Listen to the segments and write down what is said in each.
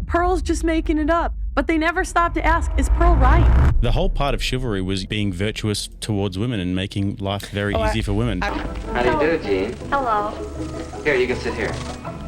Pearl's just making it up. But they never stop to ask, is Pearl right? The whole part of chivalry was being virtuous towards women and making life very easy for women. How do you do, Jean? Hello. Here, you can sit here.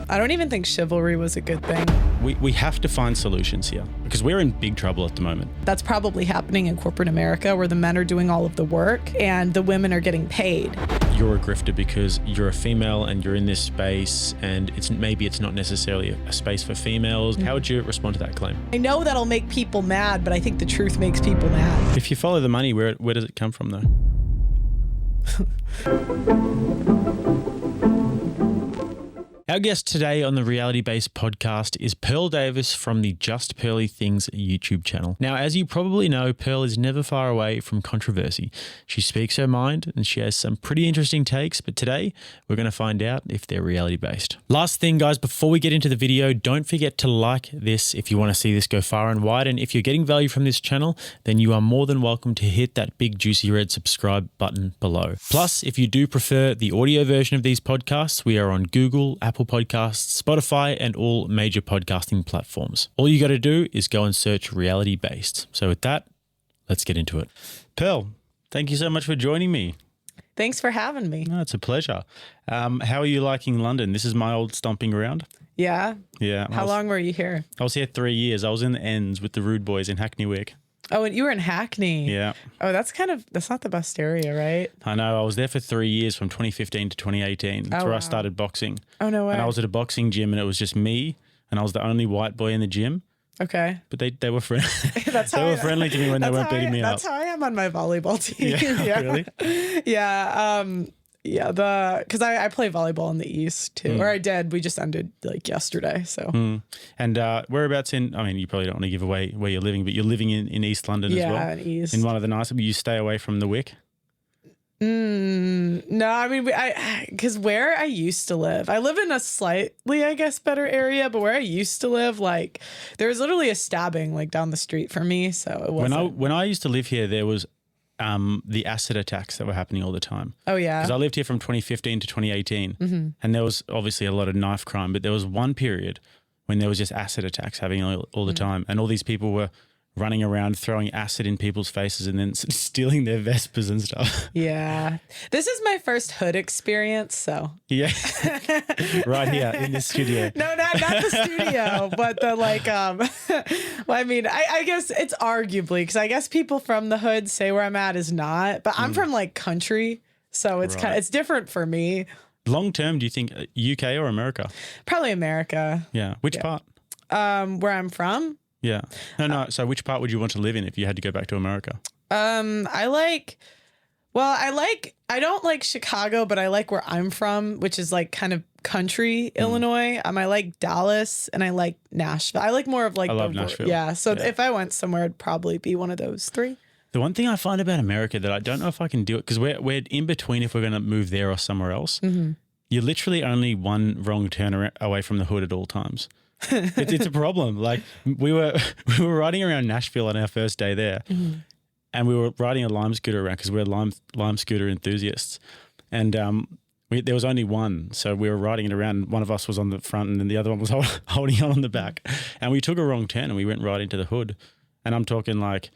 I don't even think chivalry was a good thing. We have to find solutions here because we're in big trouble at the moment. That's probably happening in corporate America where the men are doing all of the work and the women are getting paid. You're a grifter because you're a female and you're in this space and maybe it's not necessarily a space for females. How would you respond to that claim? I know that'll make people mad, but I think the truth makes people mad. If you follow the money, where does it come from though? Our guest today on the Reality Based podcast is Pearl Davis from the Just Pearly Things YouTube channel. Now, as you probably know, Pearl is never far away from controversy. She speaks her mind and she has some pretty interesting takes, but today we're going to find out if they're reality based. Last thing, guys, before we get into the video, don't forget to like this if you want to see this go far and wide. And if you're getting value from this channel, then you are more than welcome to hit that big juicy red subscribe button below. Plus, if you do prefer the audio version of these podcasts, we are on Google, Apple Podcasts, Spotify, and all major podcasting platforms. All you got to do is go and search Reality Based. So with that, let's get into it. Pearl, thank you so much for joining me. Thanks for having me. No, it's a pleasure. How are you liking London? This is my old stomping ground. Yeah? Yeah. How long were you here? I was here 3 years. I was in the ends with the Rude Boys in Hackney Wick. Oh, and you were in Hackney. Yeah. Oh, that's not the best area, right? I know. I was there for 3 years from 2015 to 2018. That's where I started boxing. Oh, no way. And I was at a boxing gym and it was just me and I was the only white boy in the gym. Okay. But they were friendly. They were friendly to me when they weren't beating me up. That's how I am on my volleyball team. Yeah, really? Yeah. Because I play volleyball in the East too, or I did. We just ended like yesterday. So. And whereabouts in? I mean, you probably don't want to give away where you're living, but you're living in East London as well. Yeah, in East. In one of the nicer. You stay away from the Wick. No, I mean, because where I used to live, I live in a slightly, I guess, better area, but where I used to live, like, there was literally a stabbing like down the street from me, so it wasn't. When I used to live here, there was the acid attacks that were happening all the time. Oh yeah, because I lived here from 2015 to 2018, and there was obviously a lot of knife crime, but there was one period when there was just acid attacks happening all the time, and all these people were running around throwing acid in people's faces and then stealing their Vespers and stuff. Yeah. This is my first hood experience, so. Yeah. Right here in this studio. No, not the studio, but the like, well, I mean, I guess it's arguably, because I guess people from the hood say where I'm at is not, but I'm from like country, so it's it's different for me. Long term, do you think UK or America? Probably America. Yeah. Which part? Where I'm from? Yeah. No. So which part would you want to live in if you had to go back to America? I don't like Chicago, but I like where I'm from, which is like kind of country Illinois. I like Dallas and I like Nashville. I like more of like I love Nashville. Yeah. So if I went somewhere, it'd probably be one of those three. The one thing I find about America that I don't know if I can do it, because we're in between if we're going to move there or somewhere else. You're literally only one wrong turn away from the hood at all times. It's a problem. Like we were riding around Nashville on our first day there, and we were riding a Lime scooter around because we're Lime scooter enthusiasts, and there was only one, so we were riding it around. One of us was on the front, and then the other one was holding on the back, and we took a wrong turn and we went right into the hood, and I'm talking like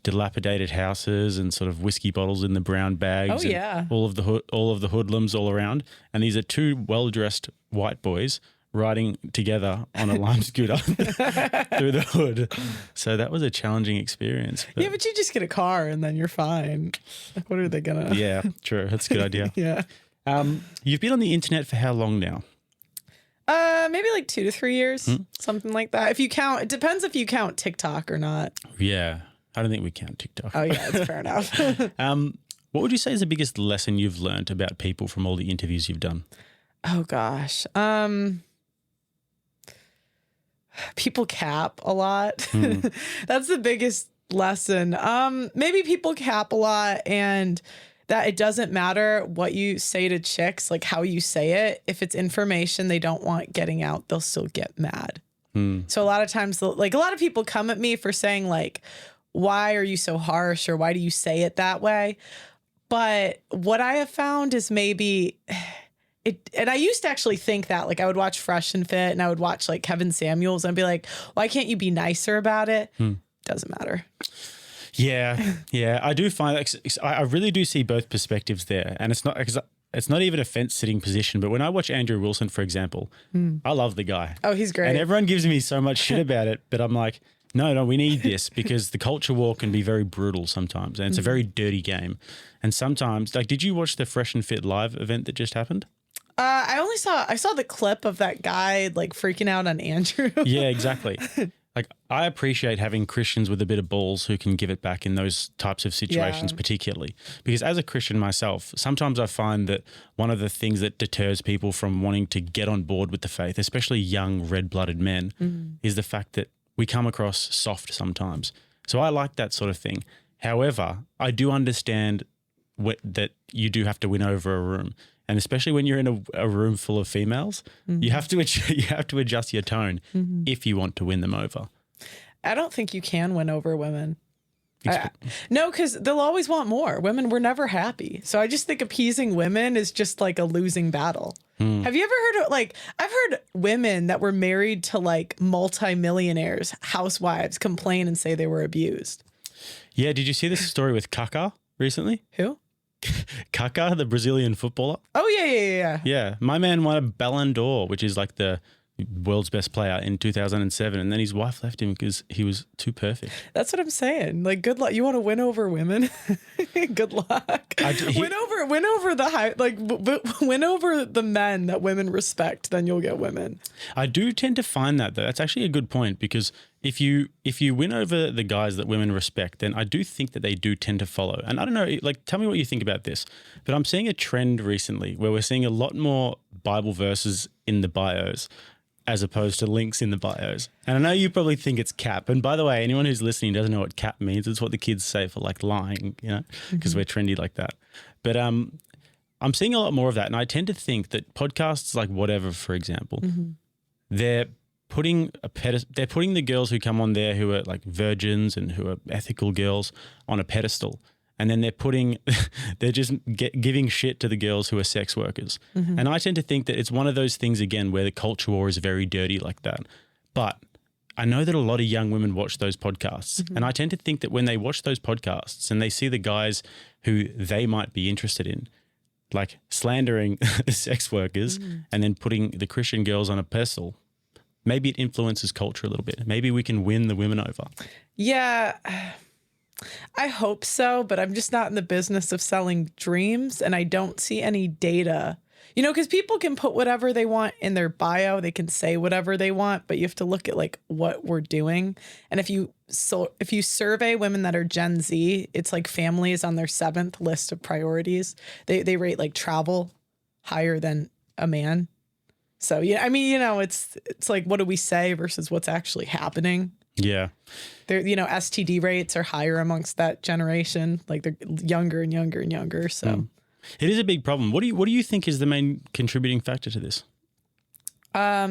dilapidated houses and sort of whiskey bottles in the brown bags. Oh yeah, all of the hoodlums all around, and these are two well-dressed white boys riding together on a Lime scooter through the hood. So that was a challenging experience. Yeah, but you just get a car and then you're fine. Like, what are they gonna? Yeah, true. That's a good idea. Yeah. You've been on the internet for how long now? Maybe like 2 to 3 years, something like that. If you count, it depends if you count TikTok or not. Yeah, I don't think we count TikTok. Oh yeah, it's fair enough. What would you say is the biggest lesson you've learned about people from all the interviews you've done? Oh gosh. People cap a lot. That's the biggest lesson. Maybe people cap a lot and that it doesn't matter what you say to chicks, like how you say it. If it's information they don't want getting out, they'll still get mad. So a lot of times, like a lot of people come at me for saying like, why are you so harsh or why do you say it that way? But what I have found is maybe and I used to actually think that, like, I would watch Fresh and Fit and I would watch like Kevin Samuels and I'd be like, why can't you be nicer about it? Doesn't matter. Yeah. I do find that I really do see both perspectives there. And it's not even a fence-sitting position, but when I watch Andrew Wilson, for example, I love the guy. Oh, he's great. And everyone gives me so much shit about it, but I'm like, no, we need this because the culture war can be very brutal sometimes, and it's a very dirty game. And sometimes, like, did you watch the Fresh and Fit live event that just happened? I saw the clip of that guy like freaking out on Andrew. Yeah, exactly. Like, I appreciate having Christians with a bit of balls who can give it back in those types of situations, particularly because as a Christian myself, sometimes I find that one of the things that deters people from wanting to get on board with the faith, especially young red-blooded men, is the fact that we come across soft sometimes. So I like that sort of thing. However, I do understand that you do have to win over a room. And especially when you're in a room full of females, you have to adjust your tone if you want to win them over. I don't think you can win over women. No, because they'll always want more. Women were never happy. So I just think appeasing women is just like a losing battle. Have you ever heard of, like, I've heard women that were married to like multimillionaires, housewives, complain and say they were abused. Yeah. Did you see this story with Kaká recently? Who? Kaká, the Brazilian footballer. Oh, yeah. Yeah. My man won a Ballon d'Or, which is like the world's best player in 2007. And then his wife left him because he was too perfect. That's what I'm saying. Like, good luck. You want to win over women? Good luck. Win over the high, like win over the men that women respect, then you'll get women. I do tend to find that, though. That's actually a good point, because if you win over the guys that women respect, then I do think that they do tend to follow. And I don't know, like, tell me what you think about this. But I'm seeing a trend recently where we're seeing a lot more Bible verses in the bios as opposed to links in the bios. And I know you probably think it's cap. And by the way, anyone who's listening doesn't know what cap means. It's what the kids say for like lying, you know, because we're trendy like that. But I'm seeing a lot more of that. And I tend to think that podcasts like Whatever, for example, they're putting the girls who come on there who are like virgins and who are ethical girls on a pedestal. And then they're just giving shit to the girls who are sex workers. And I tend to think that it's one of those things, again, where the culture war is very dirty like that. But I know that a lot of young women watch those podcasts. And I tend to think that when they watch those podcasts and they see the guys who they might be interested in, like slandering the sex workers and then putting the Christian girls on a pedestal, maybe it influences culture a little bit. Maybe we can win the women over. Yeah. I hope so, but I'm just not in the business of selling dreams, and I don't see any data. You know, because people can put whatever they want in their bio, they can say whatever they want, but you have to look at like what we're doing. And if you survey women that are Gen Z, it's like family is on their 7th list of priorities. They rate like travel higher than a man. So yeah, I mean, you know, it's like, what do we say versus what's actually happening? Yeah. They're, you know, STD rates are higher amongst that generation. Like they're younger and younger and younger. So it is a big problem. What do you think is the main contributing factor to this?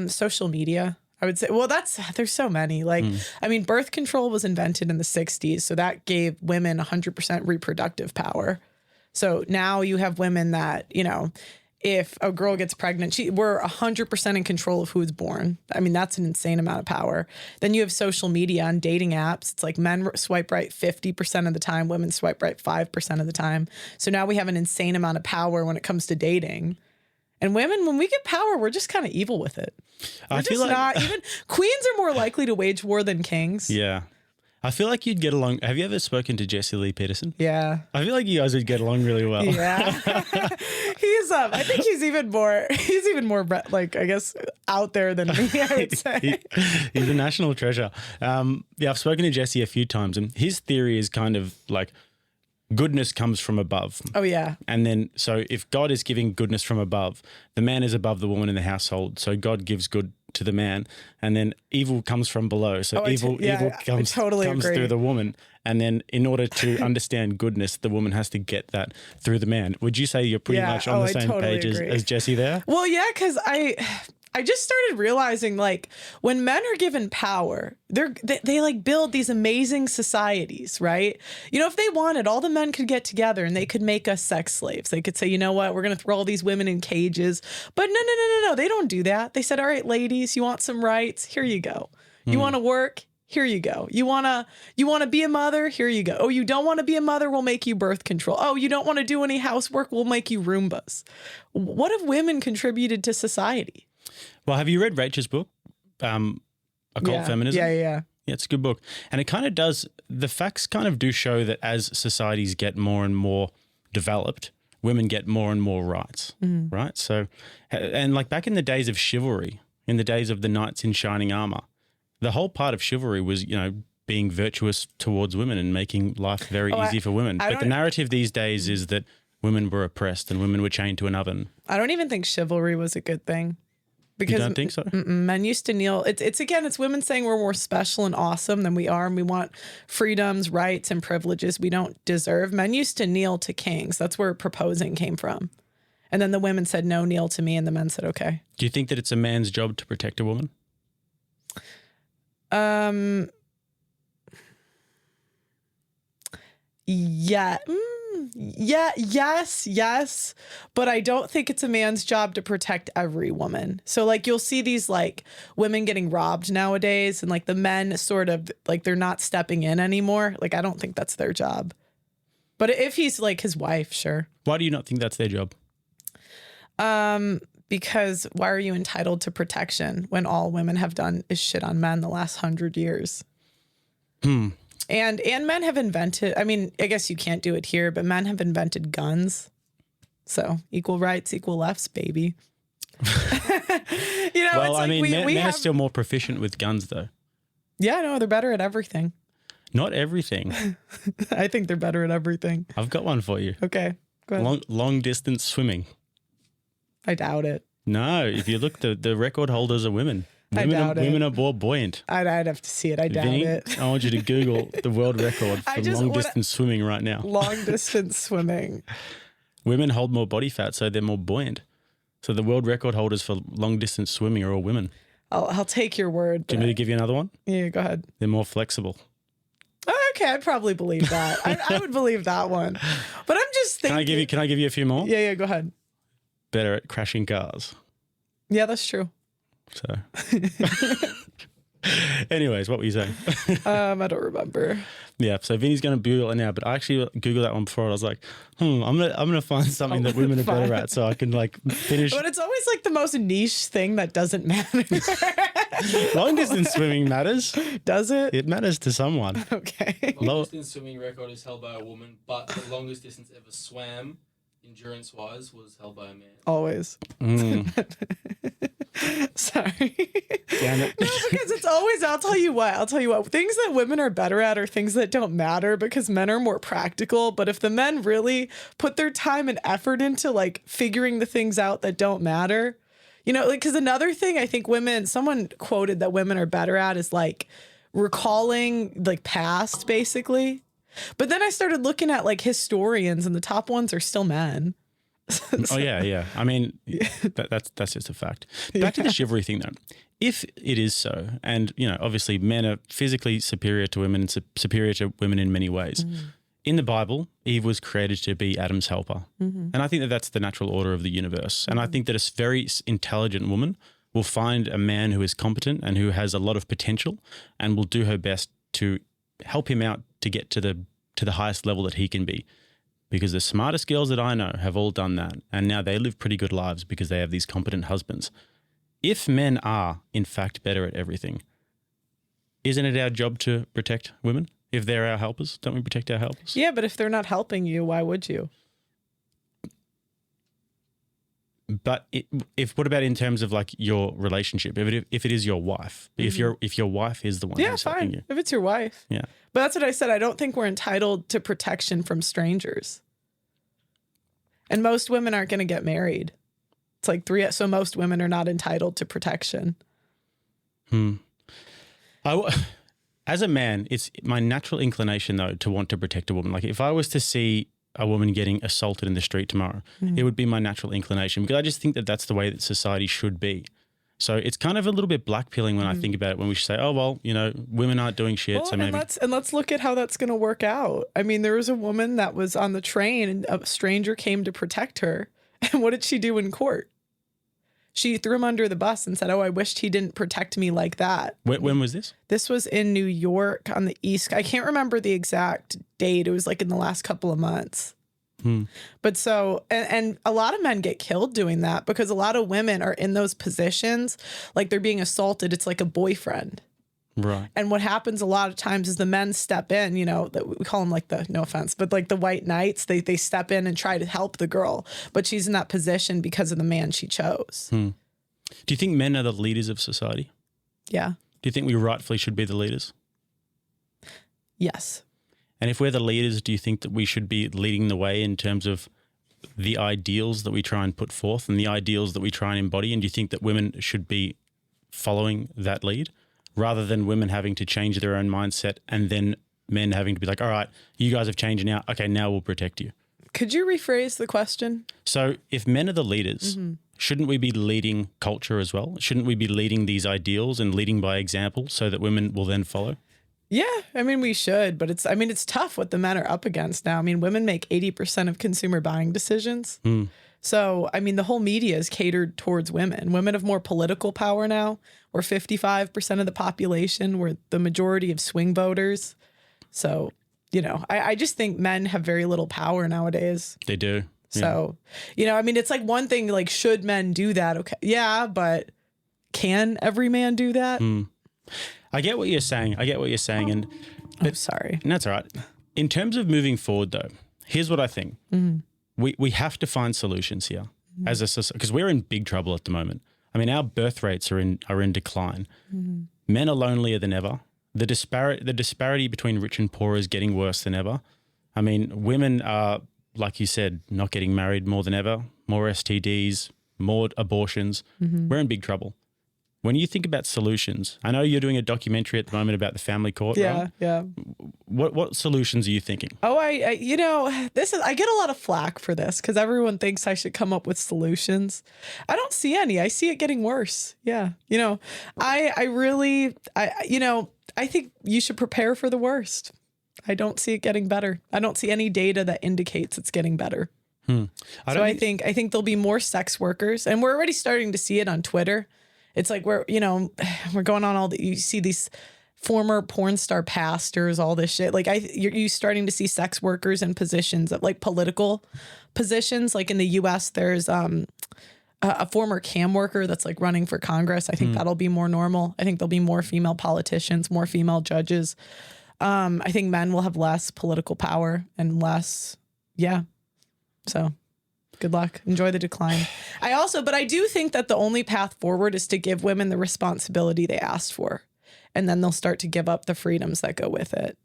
Social media, I would say. Well, there's so many. Like, I mean, birth control was invented in the 60s. So that gave women 100% reproductive power. So now you have women that, you know, if a girl gets pregnant, we're 100% in control of who's born. I mean, that's an insane amount of power. Then you have social media and dating apps. It's like men swipe right 50% of the time, women swipe right 5% of the time. So now we have an insane amount of power when it comes to dating. And women, when we get power, we're just kind of evil with it. I feel like not even queens are more likely to wage war than kings. Yeah. I feel like you'd get along. Have you ever spoken to Jesse Lee Peterson? Yeah. I feel like you guys would get along really well. Yeah. I think he's even more like, I guess, out there than me, I would say. He's a national treasure. Yeah, I've spoken to Jesse a few times, and his theory is kind of like goodness comes from above. Oh, yeah. And then, so if God is giving goodness from above, the man is above the woman in the household. So God gives good to the man, and then evil comes from below. So evil comes through the woman. And then in order to understand goodness, the woman has to get that through the man. Would you say you're pretty much on the same page as Jesse there? Well, yeah, because I just started realizing, like, when men are given power, they like build these amazing societies, right? You know, if they wanted, all the men could get together and they could make us sex slaves. They could say, you know what, we're going to throw all these women in cages. But no. They don't do that. They said, all right, ladies, you want some rights? Here you go. You want to work? Here you go. You wanna be a mother? Here you go. Oh, you don't want to be a mother? We'll make you birth control. Oh, you don't want to do any housework? We'll make you Roombas. What have women contributed to society? Well, have you read Rachel's book, Occult Feminism? Yeah, it's a good book. And it kind of does, the facts kind of do show that as societies get more and more developed, women get more and more rights, right? So, and like back in the days of chivalry, in the days of the knights in shining armor, the whole part of chivalry was, you know, being virtuous towards women and making life very easy for women. But the narrative these days is that women were oppressed and women were chained to an oven. I don't even think chivalry was a good thing. Because you don't think so? Men used to kneel. It's women saying we're more special and awesome than we are, and we want freedoms, rights, and privileges we don't deserve. Men used to kneel to kings. That's where proposing came from. And then the women said, no, kneel to me, and the men said, okay. Do you think that it's a man's job to protect a woman? Yes, but I don't think it's a man's job to protect every woman. So like you'll see these like women getting robbed nowadays, and like the men sort of like they're not stepping in anymore. Like I don't think that's their job. But if he's like his wife, sure. Why do you not think that's their job? Because why are you entitled to protection when all women have done is shit on men the last 100 years? And men have invented, I mean, I guess you can't do it here, but men have invented guns. So equal rights, equal lefts, baby. You know, well, it's like I mean, men have, are still more proficient with guns though. Yeah, no, they're better at everything. Not everything. I think they're better at everything. I've got one for you. Okay, go ahead. Long distance swimming. I doubt it. No, if you look, the record holders are women. Women are more buoyant. I'd have to see it. I doubt Vinny, it. I want you to Google the world record for long distance swimming right now. Long distance swimming. Women hold more body fat, so they're more buoyant. So the world record holders for long distance swimming are all women. I'll take your word. Do you want me to give you another one? Yeah, go ahead. They're more flexible. Okay, I'd probably believe that. I would believe that one. But I'm just thinking. Can I give you a few more? Yeah, go ahead. Better at crashing cars. Yeah, that's true. So, anyways, what were you saying? I don't remember. Yeah, so Vinny's going to Google it now, but I actually Googled that one before. And I was like, I'm gonna find something that women are better at, so I can like finish. But it's always like the most niche thing that doesn't matter. Long distance swimming matters. Does it? It matters to someone. Okay. Long distance swimming record is held by a woman, but the longest distance ever swam, endurance-wise, was held by a man. Always. Sorry. Damn it. No, because it's always, I'll tell you what, things that women are better at are things that don't matter because men are more practical. But if the men really put their time and effort into like figuring the things out that don't matter, you know, like, because another thing I think someone quoted that women are better at is like recalling like past basically. But then I started looking at like historians and the top ones are still men. Oh yeah. I mean, that's just a fact. Back to the chivalry thing though. If it is so, and you know, obviously men are physically superior to women and superior to women in many ways. In the Bible, Eve was created to be Adam's helper. And I think that that's the natural order of the universe. And I think that a very intelligent woman will find a man who is competent and who has a lot of potential and will do her best to help him out to get to the highest level that he can be. Because the smartest girls that I know have all done that. And now they live pretty good lives because they have these competent husbands. If men are, in fact, better at everything, isn't it our job to protect women? If they're our helpers, don't we protect our helpers? Yeah, but if they're not helping you, why would you? But what about in terms of like your relationship? If it is your wife, if your wife is the one who's helping you, if it's your wife, yeah. But that's what I said. I don't think we're entitled to protection from strangers, and most women aren't going to get married. It's like so most women are not entitled to protection. As a man, it's my natural inclination though to want to protect a woman. Like if I was to see a woman getting assaulted in the street tomorrow, it would be my natural inclination because I just think that that's the way that society should be. So it's kind of a little bit blackpilling when I think about it, when we say, oh, well, women aren't doing shit. Well, so and maybe. let's look at how that's going to work out. I mean, there was a woman that was on the train and a stranger came to protect her. And what did she do in court? She threw him under the bus and said, oh, I wished he didn't protect me like that. When was this? This was in New York on the East. I can't remember the exact date. It was like in the last couple of months. But so, and a lot of men get killed doing that because a lot of women are in those positions, like they're being assaulted. It's like a boyfriend. Right. And what happens a lot of times is the men step in, that we call them like no offense, but like the white knights, they step in and try to help the girl, but she's in that position because of the man she chose. Do you think men are the leaders of society? Yeah. Do you think we rightfully should be the leaders? Yes. And if we're the leaders, do you think that we should be leading the way in terms of the ideals that we try and put forth and the ideals that we try and embody? And do you think that women should be following that lead rather than women having to change their own mindset and then men having to be like, all right, you guys have changed now. Okay, now we'll protect you. Could you rephrase the question? So if men are the leaders, shouldn't we be leading culture as well? Shouldn't we be leading these ideals and leading by example so that women will then follow? Yeah, I mean, we should, but it's tough what the men are up against now. I mean, women make 80% of consumer buying decisions. So, I mean, the whole media is catered towards women. Women have more political power now. We're 55% of the population. We're the majority of swing voters. So, I just think men have very little power nowadays. They do. So, I mean, it's like one thing, like, should men do that? Okay. Yeah, but can every man do that? I get what you're saying. But sorry. And that's all right. In terms of moving forward, though, here's what I think. We have to find solutions here as a society, because we're in big trouble at the moment. I mean, our birth rates are in decline. Men are lonelier than ever. The disparity between rich and poor is getting worse than ever. I mean, women are, like you said, not getting married more than ever. More STDs, more abortions. We're in big trouble. When you think about solutions, I know you're doing a documentary at the moment about the family court. Right? Yeah. What solutions are you thinking? Oh, I get a lot of flack for this because everyone thinks I should come up with solutions. I don't see any. I see it getting worse. Yeah. I think you should prepare for the worst. I don't see it getting better. I don't see any data that indicates it's getting better. I think there'll be more sex workers, and we're already starting to see it on Twitter. It's like we're going on you see these former porn star pastors, all this shit. Like you're starting to see sex workers in positions of like political positions. Like in the US, there's a former cam worker that's like running for Congress. I think that'll be more normal. I think there'll be more female politicians, more female judges. I think men will have less political power and less. Yeah. So good luck. Enjoy the decline. But I do think that the only path forward is to give women the responsibility they asked for. And then they'll start to give up the freedoms that go with it.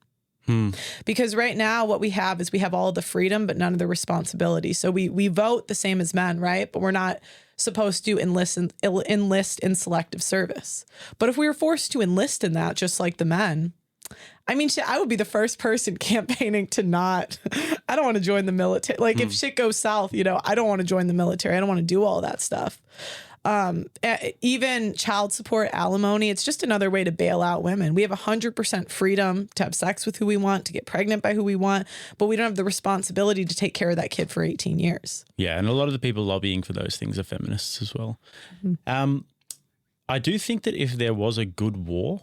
Because right now what we have is we have all the freedom, but none of the responsibility. So we vote the same as men, right? But we're not supposed to enlist in selective service. But if we were forced to enlist in that, just like the men, I mean, I would be the first person campaigning to not, I don't want to join the military. Like if shit goes south, I don't want to join the military. I don't want to do all that stuff. Even child support, alimony, it's just another way to bail out women. We have 100% freedom to have sex with who we want, to get pregnant by who we want, but we don't have the responsibility to take care of that kid for 18 years. Yeah. And a lot of the people lobbying for those things are feminists as well. I do think that if there was a good war,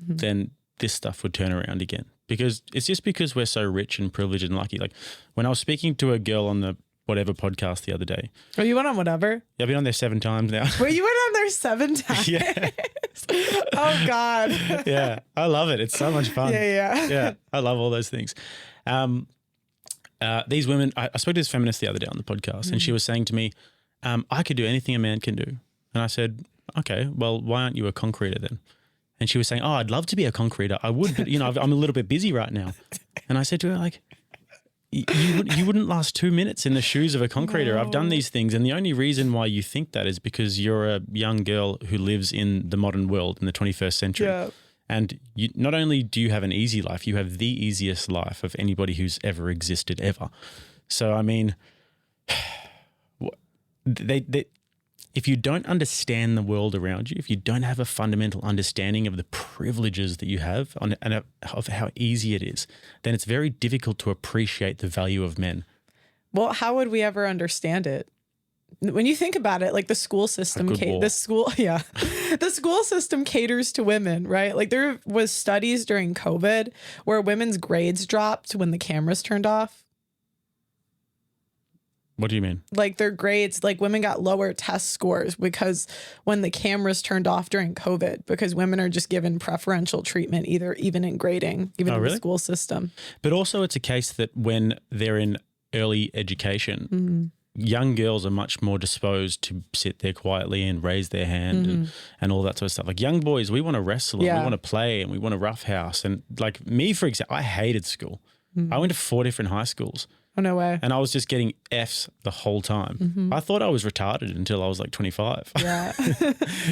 then this stuff would turn around again, because it's just because we're so rich and privileged and lucky. Like when I was speaking to a girl on the whatever podcast the other day. Oh, you went on whatever? Yeah, I've been on there 7 times now. Wait, you went on there 7 times? Yeah. Oh God. Yeah, I love it. It's so much fun. Yeah, I love all those things. These women, I spoke to this feminist the other day on the podcast, and she was saying to me, I could do anything a man can do. And I said, okay, well, why aren't you a concreter then? And she was saying, oh, I'd love to be a concreter. I would, but I'm a little bit busy right now. And I said to her, like, you wouldn't last 2 minutes in the shoes of a concreter. No. I've done these things. And the only reason why you think that is because you're a young girl who lives in the modern world in the 21st century. Yeah. And not only do you have an easy life, you have the easiest life of anybody who's ever existed ever. So, I mean, if if you don't understand the world around you, if you don't have a fundamental understanding of the privileges that you have and of how easy it is, then it's very difficult to appreciate the value of men. Well, how would we ever understand it? When you think about it, like the school system, the school system caters to women, right? Like there was studies during COVID where women's grades dropped when the cameras turned off. What do you mean? Like their grades, like women got lower test scores because when the cameras turned off during COVID, because women are just given preferential treatment, even in grading, even in the school system. But also it's a case that when they're in early education, young girls are much more disposed to sit there quietly and raise their hand and all that sort of stuff. Like young boys, we want to wrestle and we want to play and we want to roughhouse. And like me, for example, I hated school. I went to 4 different high schools. Oh, no way. And I was just getting Fs the whole time. I thought I was retarded until I was like 25. Yeah.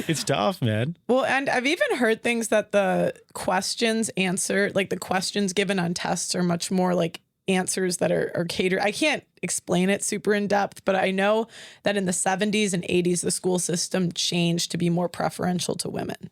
It's tough, man. Well, and I've even heard things that the questions answered, like the questions given on tests are much more like answers that are catered. I can't explain it super in depth, but I know that in the 70s and 80s, the school system changed to be more preferential to women.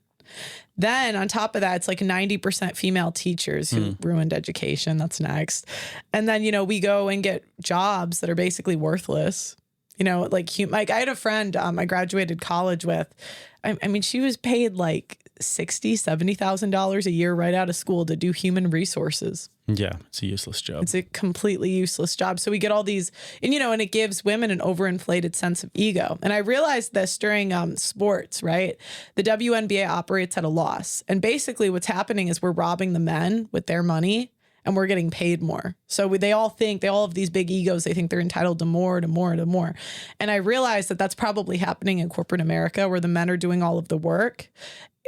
Then on top of that, it's like 90% female teachers who ruined education. That's next. And then, you know, we go and get jobs that are basically worthless. You know, like I had a friend I graduated college with. I mean, she was paid like $60,000, $70,000 a year right out of school to do human resources. Yeah, it's a useless job. It's a completely useless job. So we get all these, and you know, and it gives women an overinflated sense of ego. And I realized this during sports, right? The WNBA operates at a loss. And basically what's happening is we're robbing the men with their money and we're getting paid more. So they all have these big egos. They think they're entitled to more, to more, to more. And I realized that that's probably happening in corporate America where the men are doing all of the work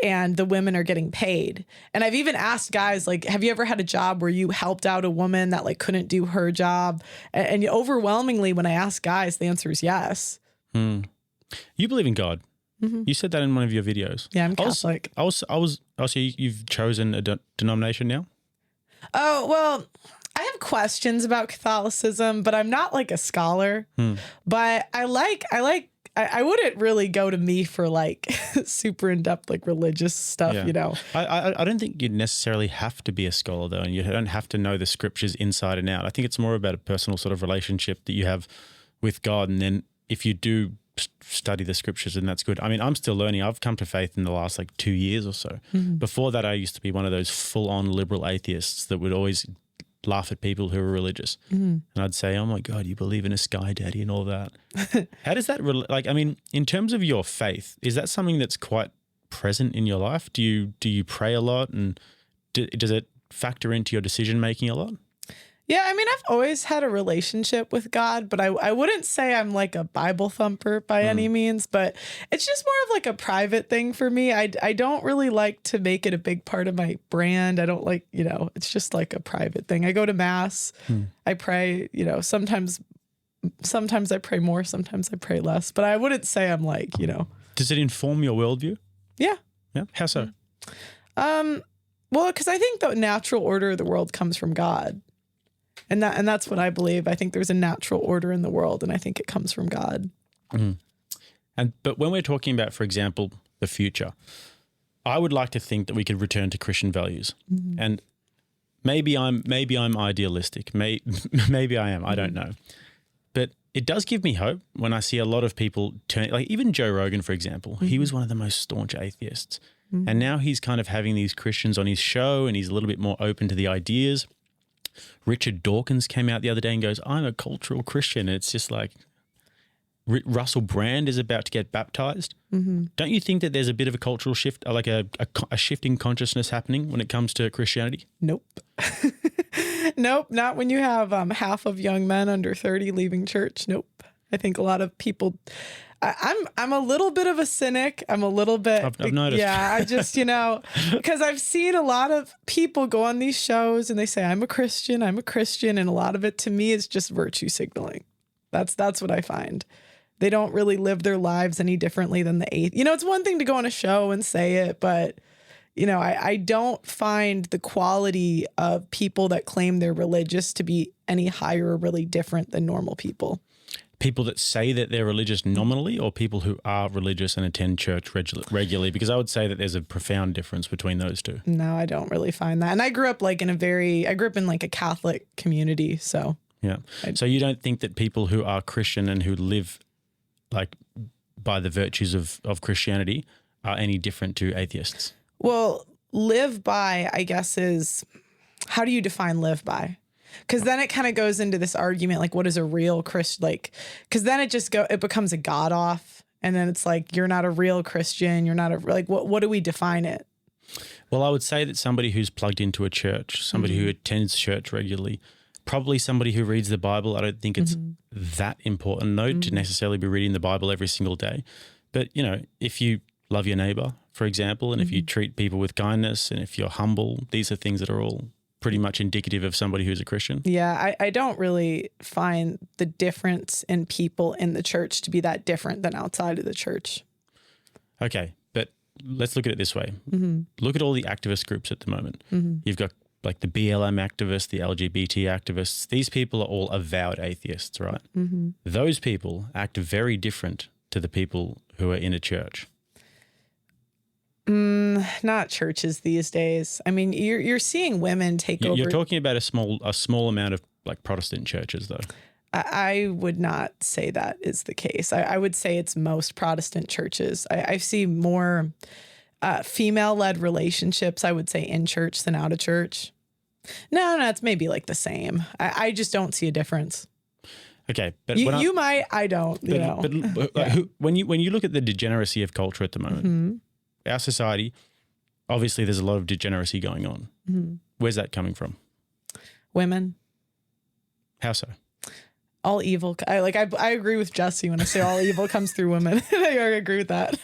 and the women are getting paid. And I've even asked guys, like, have you ever had a job where you helped out a woman that like couldn't do her job? And overwhelmingly, when I ask guys, the answer is yes. You believe in God. You said that in one of your videos. Yeah, I'm Catholic. You've chosen a denomination now? Oh, well, I have questions about Catholicism, but I'm not like a scholar. But I wouldn't really go to me for like super in-depth like religious stuff, you know. I don't think you necessarily have to be a scholar though, and you don't have to know the scriptures inside and out. I think it's more about a personal sort of relationship that you have with God, and then if you do study the scriptures, then that's good. I mean, I'm still learning. I've come to faith in the last like 2 years or so. Before that, I used to be one of those full-on liberal atheists that would always laugh at people who are religious. And I'd say, oh my God, you believe in a sky daddy and all that. How does that, I mean, in terms of your faith, is that something that's quite present in your life? Do you pray a lot, and does it factor into your decision-making a lot? Yeah, I mean, I've always had a relationship with God, but I wouldn't say I'm like a Bible thumper by any means, but it's just more of like a private thing for me. I don't really like to make it a big part of my brand. I don't like, you know, it's just like a private thing. I go to mass, I pray, you know, sometimes I pray more, sometimes I pray less, but I wouldn't say I'm like, you know. Does it inform your worldview? Yeah. Yeah. How so? Well, because I think the natural order of the world comes from God. And that's what I believe. I think there's a natural order in the world, and I think it comes from God. But when we're talking about, for example, the future, I would like to think that we could return to Christian values. And maybe I'm idealistic. Maybe I am. I don't know. But it does give me hope when I see a lot of people turn, like even Joe Rogan, for example. He was one of the most staunch atheists. And now he's kind of having these Christians on his show, and he's a little bit more open to the ideas. Richard Dawkins came out the other day and goes, I'm a cultural Christian. And it's just like Russell Brand is about to get baptized. Don't you think that there's a bit of a cultural shift, like a shifting consciousness happening when it comes to Christianity? Nope. Nope. Not when you have half of young men under 30 leaving church. Nope. I think a lot of people... I'm a little bit of a cynic. I'm a little bit. I've noticed. Yeah, I just, you know, because I've seen a lot of people go on these shows and they say, I'm a Christian. And a lot of it to me is just virtue signaling. That's what I find. They don't really live their lives any differently than the atheist. You know, it's one thing to go on a show and say it, but, you know, I don't find the quality of people that claim they're religious to be any higher or really different than normal people. people that say that they're religious nominally, or people who are religious and attend church regularly? Because I would say that there's a profound difference between those two. No, I don't really find that. And I grew up like I grew up in like a Catholic community. So yeah. So you don't think that people who are Christian and who live like by the virtues of Christianity are any different to atheists? Well, live by, I guess, is, how do you define live by? Because then it kind of goes into this argument, like, what is a real Christian? Like, because then it becomes a God off, and then it's like, you're not a real Christian. You're not what do we define it? Well, I would say that somebody who's plugged into a church, somebody who attends church regularly, probably somebody who reads the Bible. I don't think it's that important, though, to necessarily be reading the Bible every single day. But, you know, if you love your neighbor, for example, and if you treat people with kindness, and if you're humble, these are things that are all pretty much indicative of somebody who's a Christian. Yeah, I don't really find the difference in people in the church to be that different than outside of the church. Okay, but let's look at it this way. Look at all the activist groups at the moment. You've got like the BLM activists, the LGBT activists. These people are all avowed atheists, right? Those people act very different to the people who are in a church. Not churches these days. I mean, you're seeing women take over. You're talking about a small amount of like Protestant churches, though. I would not say that is the case. I would say it's most Protestant churches. I see more female-led relationships, I would say, in church than out of church. No, it's maybe like the same. I just don't see a difference. Okay, but you might. I don't. When you look at the degeneracy of culture at the moment, our society, obviously, there's a lot of degeneracy going on. Where's that coming from? Women. How so? All evil. I agree with Jesse when I say all evil comes through women. I agree with that.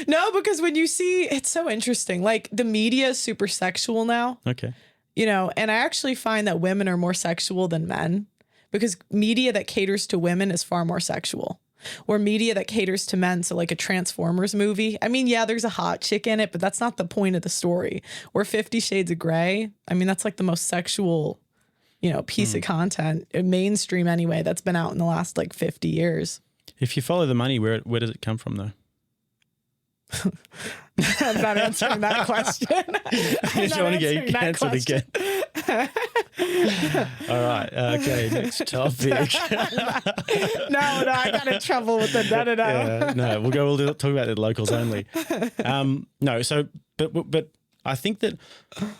No, because when you see, it's so interesting. Like the media is super sexual now. Okay. You know, and I actually find that women are more sexual than men because media that caters to women is far more sexual. Or media that caters to men, so like a Transformers movie. I mean, yeah, there's a hot chick in it, but that's not the point of the story. Or 50 Shades of Grey. I mean, that's like the most sexual, piece of content, mainstream anyway, that's been out in the last like 50 years. If you follow the money, where does it come from, though? I'm not answering that question. You don't want to get cancelled again. All right. Okay. Next topic. No, I got in trouble with the no. Yeah, no, we'll talk about the locals only. No. So, but I think that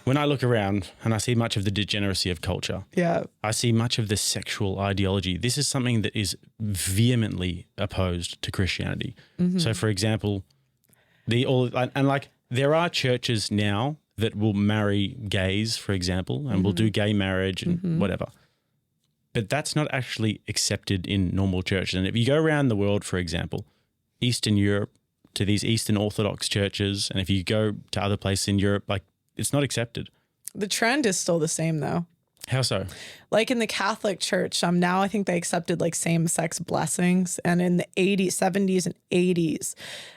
when I look around and I see much of the degeneracy of culture, I see much of the sexual ideology. This is something that is vehemently opposed to Christianity. So, for example, there are churches now that will marry gays, for example, and will do gay marriage and whatever. But that's not actually accepted in normal churches. And if you go around the world, for example, Eastern Europe, to these Eastern Orthodox churches, and if you go to other places in Europe, like it's not accepted. The trend is still the same, though. How so? Like in the Catholic Church, now I think they accepted like same-sex blessings. And in the 80s, 70s, and 80s,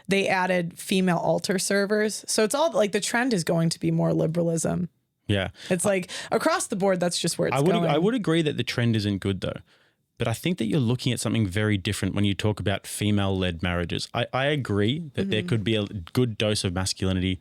they added female altar servers. So it's all like the trend is going to be more liberalism. Yeah. It's like across the board, that's just where it's going. I would agree that the trend isn't good, though. But I think that you're looking at something very different when you talk about female-led marriages. I agree that there could be a good dose of masculinity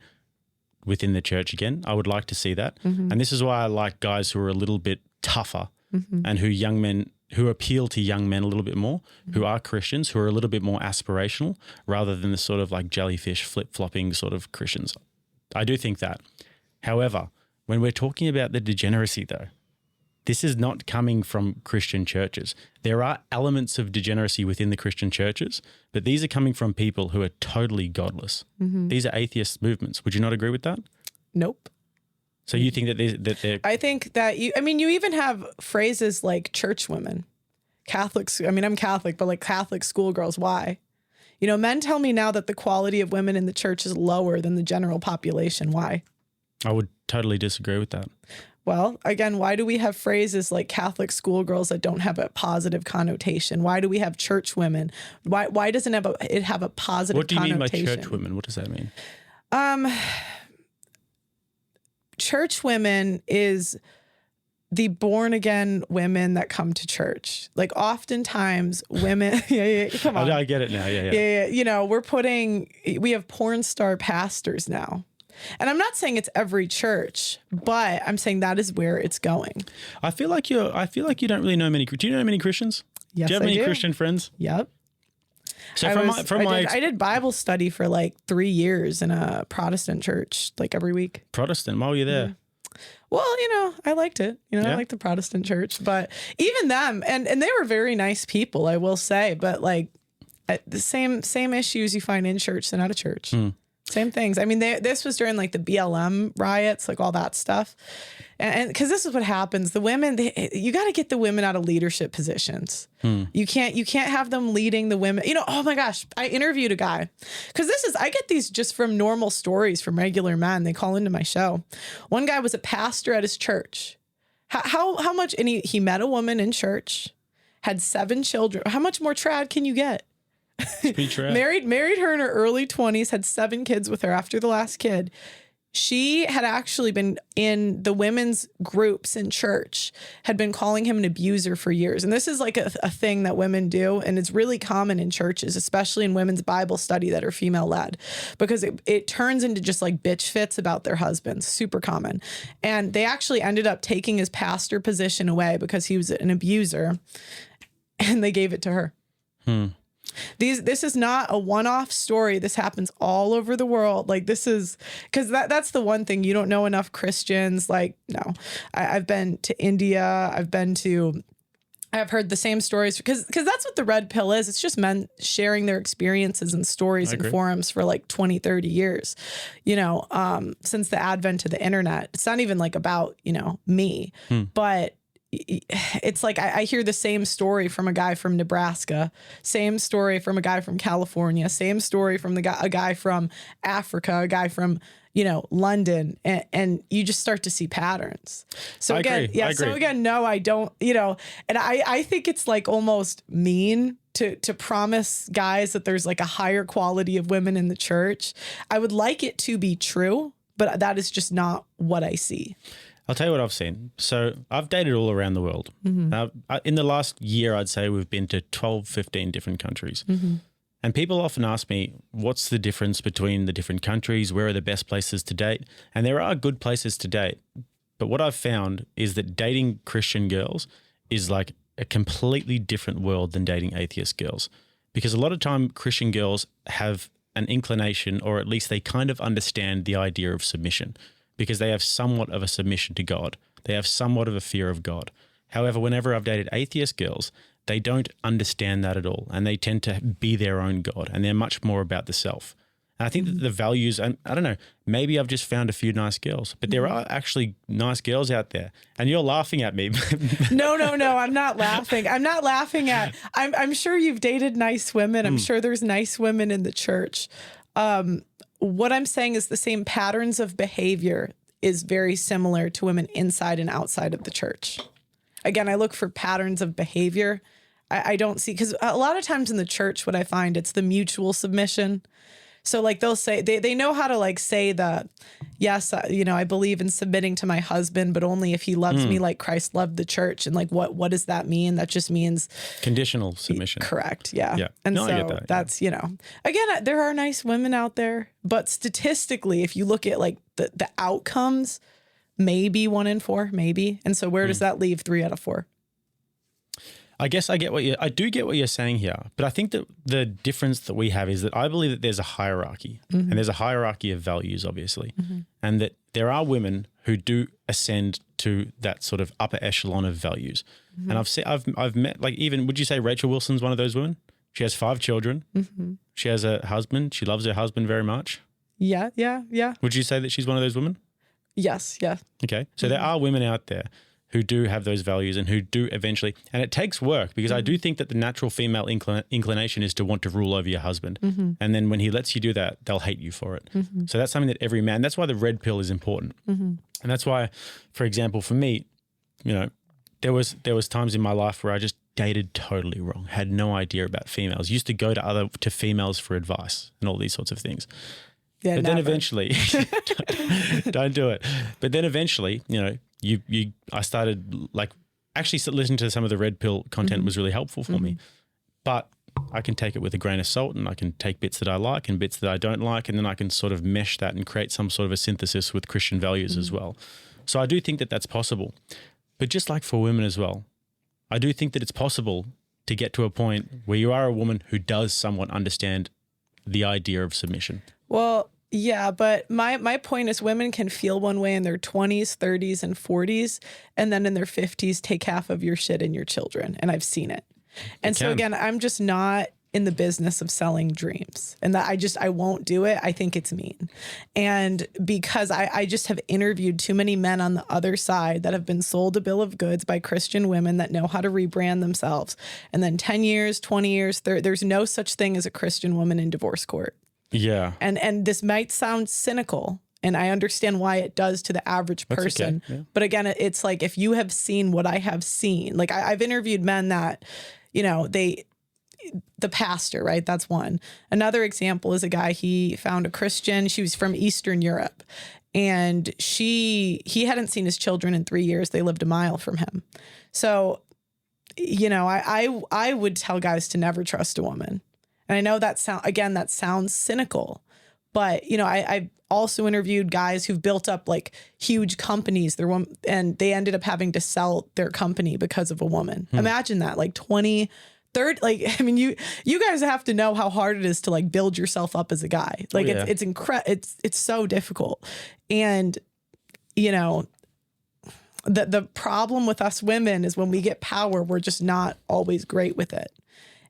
within the church again. I would like to see that. And this is why I like guys who are a little bit tougher and who appeal to young men a little bit more, who are Christians, who are a little bit more aspirational rather than the sort of like jellyfish flip-flopping sort of Christians. I do think that. However, when we're talking about the degeneracy though, this is not coming from Christian churches. There are elements of degeneracy within the Christian churches, but these are coming from people who are totally godless. These are atheist movements. Would you not agree with that? Nope. So you think that they're... I think that you even have phrases like church women, Catholics. I mean, I'm Catholic, but like Catholic schoolgirls. Why? Men tell me now that the quality of women in the church is lower than the general population. Why? I would totally disagree with that. Well, again, why do we have phrases like Catholic schoolgirls that don't have a positive connotation? Why do we have church women? Why doesn't it have a positive connotation? What do you mean by church women? What does that mean? Church women is the born again women that come to church. Like oftentimes women, come on. I get it now. Yeah. Yeah. You know, we have porn star pastors now. And I'm not saying it's every church, but I'm saying that is where it's going. I feel like you don't really know many. Do you know many Christians? Yes, do you have many Christian friends? Yep. So I did Bible study for like 3 years in a Protestant church, like every week. Protestant, while you're there. Mm-hmm. Well, you know, I liked it. You know, I liked the Protestant church, but even them, and they were very nice people, I will say, but like the same issues you find in church and out of church. Same things. I mean, this was during like the BLM riots, like all that stuff. And because this is what happens, the women, you got to get the women out of leadership positions. You can't have them leading the women. You know, oh my gosh, I interviewed a guy because I get these just from normal stories from regular men. They call into my show. One guy was a pastor at his church. How much? And he met a woman in church, had 7 children. How much more trad can you get? Married her in her early 20s, had 7 kids with her after the last kid. She had actually been in the women's groups in church, had been calling him an abuser for years. And this is like a thing that women do. And it's really common in churches, especially in women's Bible study that are female led, because it turns into just like bitch fits about their husbands. Super common. And they actually ended up taking his pastor position away because he was an abuser, and they gave it to her. This is not a one-off story. This happens all over the world. Like this is because that's the one thing, you don't know enough Christians. Like, no, I've been to India. I've heard the same stories because that's what the red pill is. It's just men sharing their experiences and stories in forums for like 20, 30 years, you know, since the advent of the internet. It's not even like about, you know, me, but it's like I hear the same story from a guy from Nebraska, same story from a guy from California, same story from a guy from Africa, a guy from, you know, London, and you just start to see patterns. So again, no, I don't, you know, and I think it's like almost mean to promise guys that there's like a higher quality of women in the church. I would like it to be true, but that is just not what I see. I'll tell you what I've seen. So I've dated all around the world. In the last year, I'd say we've been to 12, 15 different countries. And people often ask me, what's the difference between the different countries? Where are the best places to date? And there are good places to date. But what I've found is that dating Christian girls is like a completely different world than dating atheist girls. Because a lot of time Christian girls have an inclination, or at least they kind of understand the idea of submission, because they have somewhat of a submission to God. They have somewhat of a fear of God. However, whenever I've dated atheist girls, they don't understand that at all. And they tend to be their own God, and they're much more about the self. And I think that the values, and I don't know, maybe I've just found a few nice girls, but there are actually nice girls out there. And you're laughing at me. No, I'm not laughing. I'm sure you've dated nice women. I'm sure there's nice women in the church. What I'm saying is the same patterns of behavior is very similar to women inside and outside of the church. Again, I look for patterns of behavior. I don't see, because a lot of times in the church, what I find, it's the mutual submission. So like they'll say, they know how to like say that, yes, you know, I believe in submitting to my husband, but only if he loves me like Christ loved the church. And like, what does that mean? That just means conditional submission. Correct. Yeah. And no, so I get that, that's, you know, again, there are nice women out there, but statistically, if you look at like the outcomes, maybe 1 in 4, maybe. And so where does that leave 3 out of 4? I guess I do get what you're saying here, but I think that the difference that we have is that I believe that there's a hierarchy, and there's a hierarchy of values, obviously, and that there are women who do ascend to that sort of upper echelon of values. And I've met, like, even, would you say Rachel Wilson's one of those women? She has 5 children. She has a husband. She loves her husband very much. Yeah. Would you say that she's one of those women? Yes. Yeah. Okay. So there are women out there who do have those values and who do eventually, and it takes work, because I do think that the natural female inclination is to want to rule over your husband. And then when he lets you do that, they'll hate you for it. So that's something that every man, that's why the red pill is important. And that's why, for example, for me, you know, there was times in my life where I just dated totally wrong, had no idea about females, used to go to females for advice and all these sorts of things. Yeah, but then eventually, don't do it. But then eventually, you know, I started like actually listening to some of the red pill content was really helpful for me, but I can take it with a grain of salt, and I can take bits that I like and bits that I don't like, and then I can sort of mesh that and create some sort of a synthesis with Christian values as well. So I do think that that's possible, but just like for women as well, I do think that it's possible to get to a point where you are a woman who does somewhat understand the idea of submission. Well, yeah, but my point is women can feel one way in their 20s, 30s, and 40s, and then in their 50s take half of your shit and your children, and I've seen it. And so again, I'm just not in the business of selling dreams, and that I won't do it. I think it's mean. And because I just have interviewed too many men on the other side that have been sold a bill of goods by Christian women that know how to rebrand themselves. And then 10 years, 20 years, there's no such thing as a Christian woman in divorce court. Yeah. And this might sound cynical, and I understand why it does to the average person. Okay. Yeah. But again, it's like, if you have seen what I have seen, like I've interviewed men that, you know, the pastor, right? That's one. Another example is a guy, he found a Christian. She was from Eastern Europe, and he hadn't seen his children in 3 years. They lived a mile from him. So, you know, I would tell guys to never trust a woman. And I know that sounds cynical, but you know, I've also interviewed guys who've built up like huge companies, and they ended up having to sell their company because of a woman. Imagine that, like 20, 30, like, I mean, you guys have to know how hard it is to like build yourself up as a guy. Like it's incredible. It's so difficult. And you know, the problem with us women is when we get power, we're just not always great with it.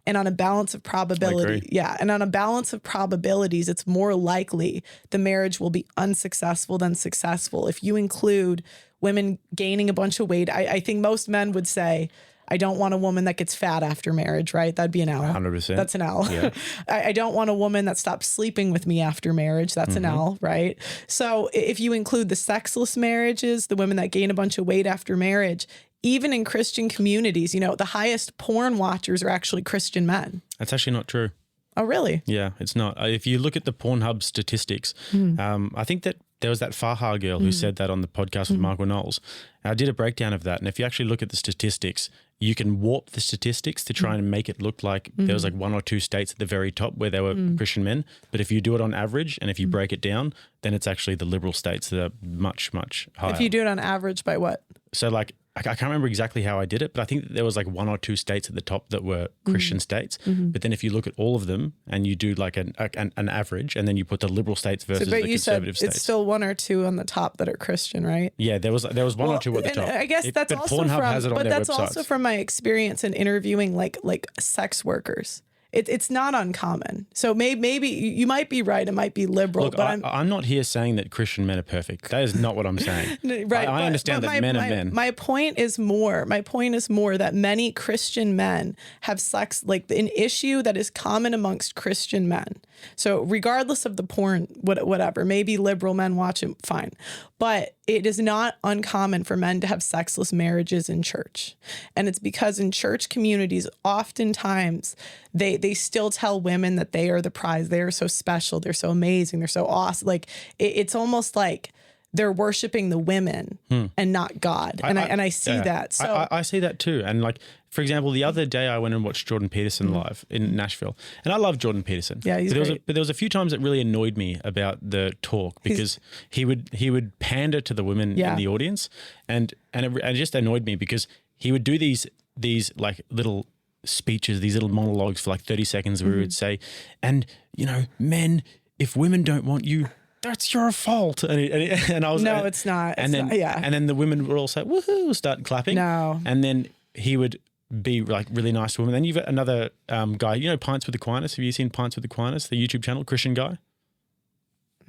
And on a balance of probability, and on a balance of probabilities, it's more likely the marriage will be unsuccessful than successful. If you include women gaining a bunch of weight, I think most men would say, I don't want a woman that gets fat after marriage, right? That'd be an L. 100%. That's an L. Yeah. I don't want a woman that stops sleeping with me after marriage. That's an L, right? So if you include the sexless marriages, the women that gain a bunch of weight after marriage, even in Christian communities, you know, the highest porn watchers are actually Christian men. That's actually not true. Oh, really? Yeah, it's not. If you look at the Pornhub statistics, I think that there was that Faha girl who said that on the podcast with Michael Knowles. I did a breakdown of that. And if you actually look at the statistics, you can warp the statistics to try and make it look like there was like 1 or 2 states at the very top where there were Christian men. But if you do it on average and if you break it down, then it's actually the liberal states that are much, much higher. If you do it on average by what? So like, I can't remember exactly how I did it, but I think that there was like 1 or 2 states at the top that were Christian states. But then if you look at all of them and you do like an average, and then you put the liberal states versus the conservative states. It's still 1 or 2 on the top that are Christian, right? Yeah, there was 1 or 2 at the top. I guess that's but also Pornhub has it on their that's websites. also from my experience in interviewing like sex workers. It's not uncommon. So maybe you might be right. It might be liberal. Look, but I'm not here saying that Christian men are perfect. That is not what I'm saying. Right. I understand that men are men. My point is more that many Christian men have sex, like an issue that is common amongst Christian men. So regardless of the porn, whatever, maybe liberal men watch it, fine. But it is not uncommon for men to have sexless marriages in church. And it's because in church communities, oftentimes they still tell women that they are the prize. They are so special. They're so amazing. They're so awesome. Like it's almost like they're worshiping the women and not God. And I see that. So I see that too. And like, for example, the other day I went and watched Jordan Peterson live in Nashville, and I love Jordan Peterson. Yeah, he's great. But there was a few times that really annoyed me about the talk because he would pander to the women in the audience, and it just annoyed me because he would do these like little speeches, these little monologues for like 30 seconds where he would say, and you know, men, if women don't want you, that's your fault. And I was no, it's not. And then the women would all say, woohoo, start clapping. No. And then he would be like really nice to women. Then you've got another guy, you know, Pints with Aquinas. Have you seen Pints with Aquinas, the YouTube channel, Christian guy?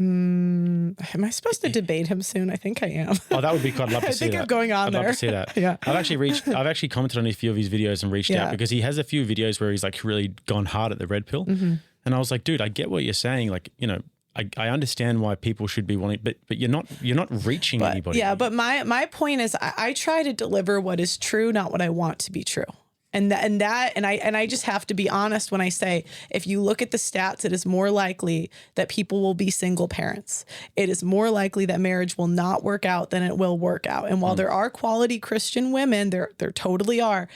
Am I supposed to debate him soon? I think I am. Oh, that would be cool. I'd love to see that. I think I'm going on there. I'd love to see that. Yeah. I've actually commented on a few of his videos and reached out because he has a few videos where he's like really gone hard at the red pill. And I was like, dude, I get what you're saying. Like, you know, I understand why people should be wanting, but you're not reaching anybody. Yeah, but my point is I try to deliver what is true, not what I want to be true. And I just have to be honest when I say, if you look at the stats, it is more likely that people will be single parents. It is more likely that marriage will not work out than it will work out. And while there are quality Christian women, there totally are.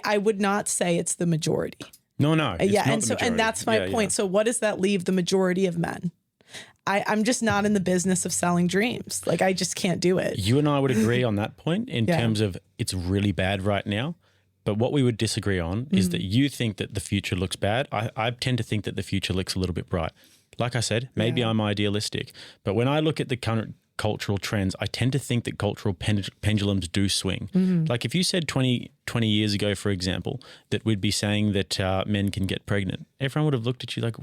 I would not say it's the majority. No. And that's my point. So what does that leave the majority of men? I'm just not in the business of selling dreams. Like, I just can't do it. You and I would agree on that point in terms of it's really bad right now. But what we would disagree on is that you think that the future looks bad. I tend to think that the future looks a little bit bright. Like I said, maybe I'm idealistic. But when I look at the current cultural trends, I tend to think that cultural pendulums do swing. Like if you said 20 years ago, for example, that we'd be saying that men can get pregnant, everyone would have looked at you like,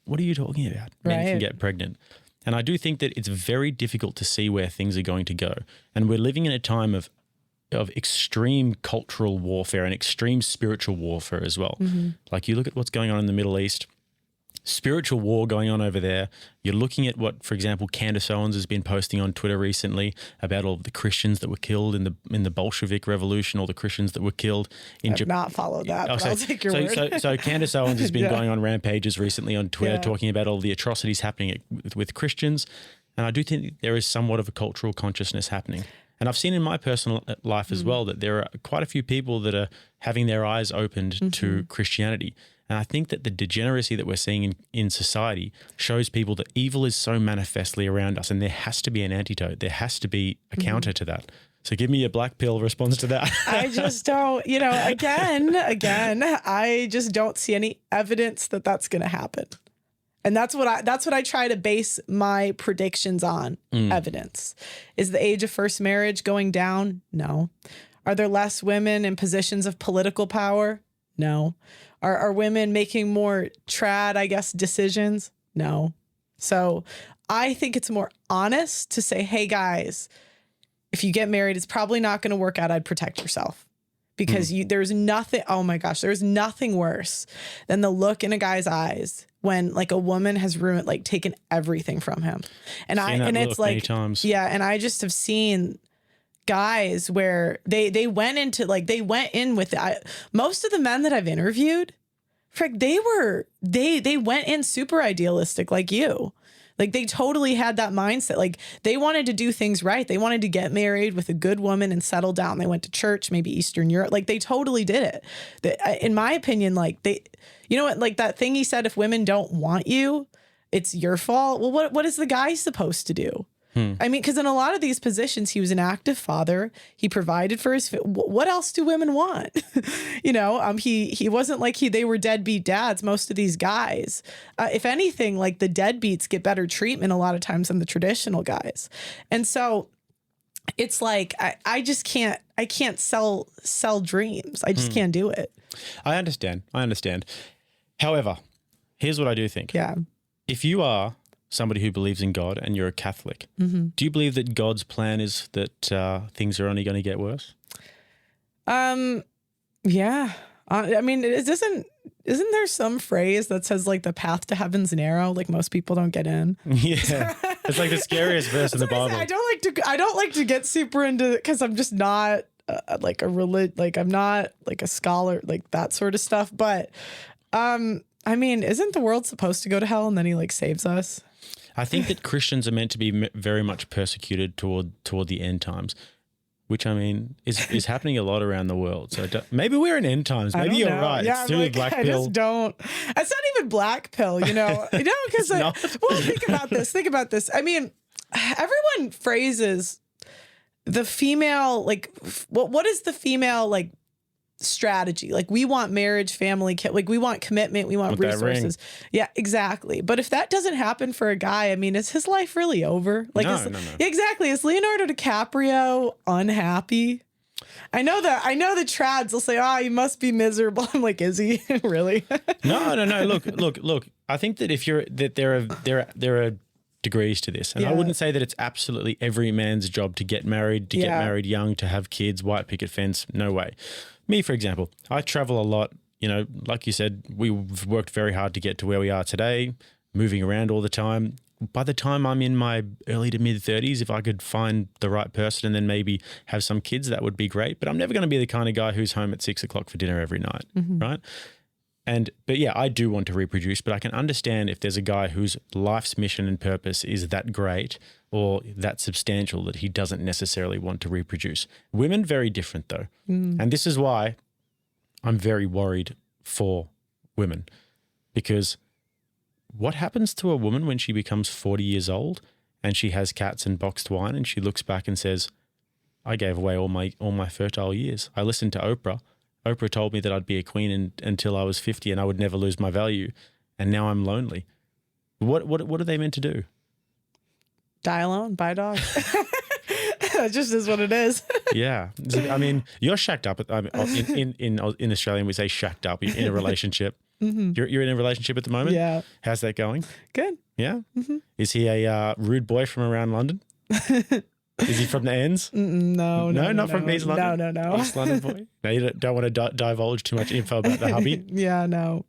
what are you talking about? Men can get pregnant. And I do think that it's very difficult to see where things are going to go. And we're living in a time of extreme cultural warfare and extreme spiritual warfare as well. Like you look at what's going on in the Middle East, spiritual war going on over there. You're looking at what, for example, Candace Owens has been posting on Twitter recently about all of the Christians that were killed in the Bolshevik Revolution, all the Christians that were killed in Japan. I've not followed that, but I'll take your word. So Candace Owens has been going on rampages recently on Twitter talking about all the atrocities happening with Christians. And I do think there is somewhat of a cultural consciousness happening. And I've seen in my personal life as well that there are quite a few people that are having their eyes opened to Christianity. And I think that the degeneracy that we're seeing in society shows people that evil is so manifestly around us, and there has to be an antidote. There has to be a counter to that. So give me a black pill response to that. I just don't, again, I just don't see any evidence that that's going to happen. And that's what I try to base my predictions on. Evidence. Is the age of first marriage going down? No. Are there less women in positions of political power? No. Are women making more trad, I guess, decisions? No. So I think it's more honest to say, hey guys, if you get married, it's probably not going to work out. I'd protect yourself. Because there's nothing, oh my gosh, there's nothing worse than the look in a guy's eyes when like a woman has ruined, like taken everything from him. And it's like, many times. Yeah. And I just have seen guys where they went in with it. Most of the men that I've interviewed, frick, they went in super idealistic like you. Like they totally had that mindset. Like they wanted to do things right. They wanted to get married with a good woman and settle down. They went to church, maybe Eastern Europe. Like they totally did it. In my opinion, like you know what, like that thing he said, if women don't want you, it's your fault. Well, what is the guy supposed to do? I mean, because in a lot of these positions, he was an active father. He provided for his. What else do women want? He wasn't like they were deadbeat dads. Most of these guys, if anything, like the deadbeats get better treatment a lot of times than the traditional guys. And so it's like I just can't. I can't sell dreams. I just can't do it. I understand. However, here's what I do think. Yeah. If you are somebody who believes in God and you're a Catholic, do you believe that God's plan is that things are only going to get worse? Yeah. I mean, isn't there some phrase that says like the path to heaven's narrow? Like most people don't get in. Yeah, it's like the scariest verse in the Bible. I don't like to get super into it because I'm just not like I'm not like a scholar, like that sort of stuff. But I mean, isn't the world supposed to go to hell and then he like saves us? I think that Christians are meant to be very much persecuted toward the end times, which I mean is happening a lot around the world. So maybe we're in end times. Maybe you're right. Yeah, it's like, black I pill. Just don't. It's not even black pill, because think about this. I mean, everyone phrases the female like what is the female like strategy? Like we want marriage, family, like we want commitment, we want resources. Yeah, exactly. But if that doesn't happen for a guy, I mean, is his life really over? Like, no. Exactly. Is Leonardo DiCaprio unhappy? I know the trads will say, you must be miserable. I'm like, is he really? No. Look. I think that there are degrees to this. And I wouldn't say that it's absolutely every man's job to get married, get married young, to have kids, white picket fence. No way. Me, for example, I travel a lot. Like you said, we've worked very hard to get to where we are today, moving around all the time. by the time I'm in my early to mid 30s, if I could find the right person and then maybe have some kids, that would be great. But I'm never going to be the kind of guy who's home at 6 o'clock for dinner every night, right? But yeah, I do want to reproduce, but I can understand if there's a guy whose life's mission and purpose is that great or that substantial that he doesn't necessarily want to reproduce. Women, very different though. And this is why I'm very worried for women, because what happens to a woman when she becomes 40 years old and she has cats and boxed wine and she looks back and says, I gave away all my fertile years. I listened to Oprah. Oprah told me that I'd be a queen until I was 50 and I would never lose my value. And now I'm lonely. What are they meant to do? Die alone, buy a dog. That just is what it is. Yeah. I mean, you're shacked up. In Australian, we say shacked up. You're in a relationship. You're in a relationship at the moment? Yeah. How's that going? Good. Yeah? Is he a rude boy from around London? Is he from the ends? No, not from East London? No. East London boy? No, you don't want to divulge too much info about the hubby? Yeah, no.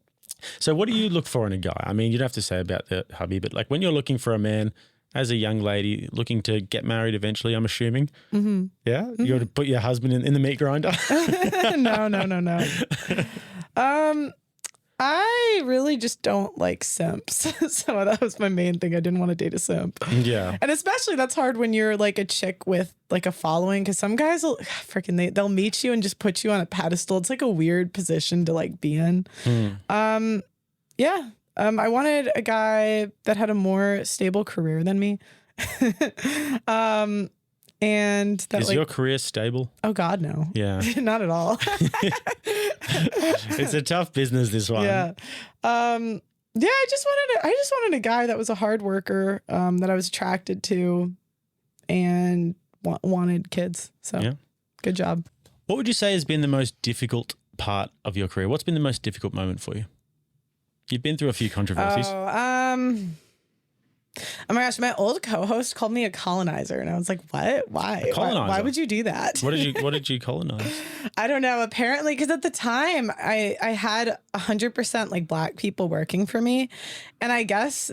So what do you look for in a guy? I mean, you don't have to say about the hubby, but like when you're looking for a man as a young lady looking to get married eventually, I'm assuming. Yeah? You want to put your husband in the meat grinder? No. I really just don't like simps. So that was my main thing. I didn't want to date a simp. Yeah. And especially that's hard when you're like a chick with like a following, because some guys will they'll meet you and just put you on a pedestal. It's like a weird position to like be in. Yeah. I wanted a guy that had a more stable career than me. And that, is your career stable? Oh God, no. Yeah. Not at all. It's a tough business, this one. Yeah. I just wanted a guy that was a hard worker, that I was attracted to and wanted kids. So yeah. Good job. What would you say has been the most difficult part of your career? What's been the most difficult moment for you? You've been through a few controversies. Oh my gosh, my old co-host called me a colonizer, and I was like, "What? Why? Why would you do that?" What did you colonize? I don't know. Apparently, because at the time I had 100% like black people working for me, and I guess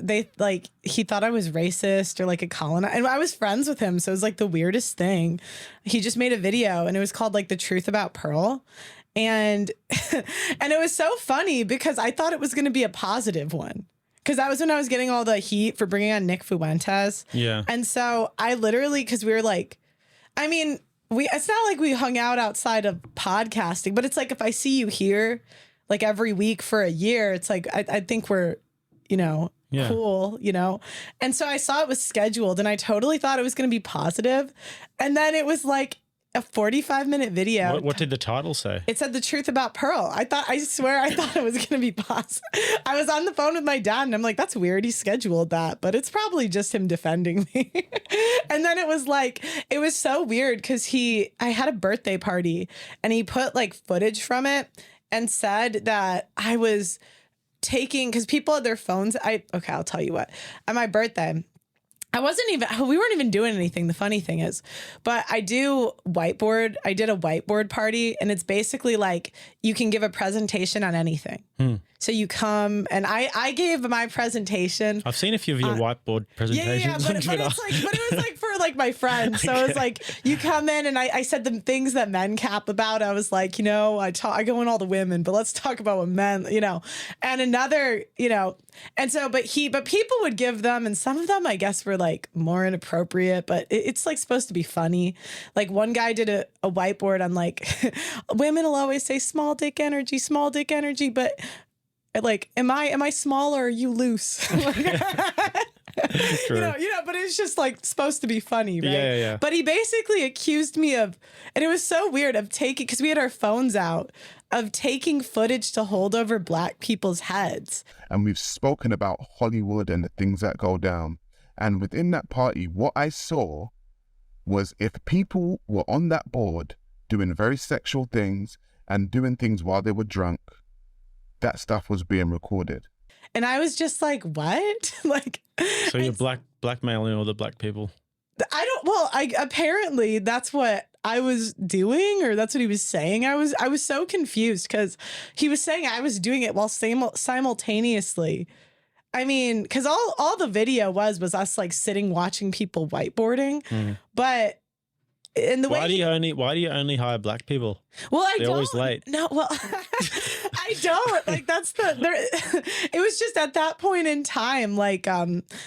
he thought I was racist or like a colonizer. And I was friends with him, so it was like the weirdest thing. He just made a video, and it was called like "The Truth About Pearl." And it was so funny because I thought it was going to be a positive one. Because that was when I was getting all the heat for bringing on Nick Fuentes. Yeah. And so I literally, because we were like, I mean, it's not like we hung out outside of podcasting, but it's like if I see you here like every week for a year, it's like I think we're, cool, And so I saw it was scheduled and I totally thought it was going to be positive. And then it was like a 45-minute video. What did the title say? It said "The Truth About Pearl." I swear I thought it was going to be positive. I was on the phone with my dad and I'm like, that's weird. He scheduled that, but it's probably just him defending me. And then it was so weird because I had a birthday party and he put like footage from it and said that I was taking, because people had their phones. I'll tell you what. On my birthday, we weren't even doing anything. The funny thing is, but I did a whiteboard party, and it's basically like you can give a presentation on anything. So you come and I gave my presentation. I've seen a few of your whiteboard presentations. Yeah, but it was like for like my friends. So it was like you come in and I said the things that men cap about. I was like, I go in all the women, but let's talk about what men, and another, and so, but people would give them, and some of them I guess were like more inappropriate, but it's like supposed to be funny. Like one guy did a whiteboard on like women will always say small dick energy, but like, am I small or are you loose? True. But it's just like supposed to be funny, right? Yeah. But he basically accused me of, and it was so weird, of taking, because we had our phones out, of taking footage to hold over black people's heads. And we've spoken about Hollywood and the things that go down. And within that party, what I saw was if people were on that board doing very sexual things and doing things while they were drunk, that stuff was being recorded. And I was just like, what? Like, so you're blackmailing all the black people? Apparently that's what I was doing, or that's what he was saying. I was so confused because he was saying I was doing it while simultaneously I mean, because all the video was us like sitting watching people whiteboarding, but in the Why way do you only hire black people? well, They're always late. No, well, I don't like that's it was just at that point in time, like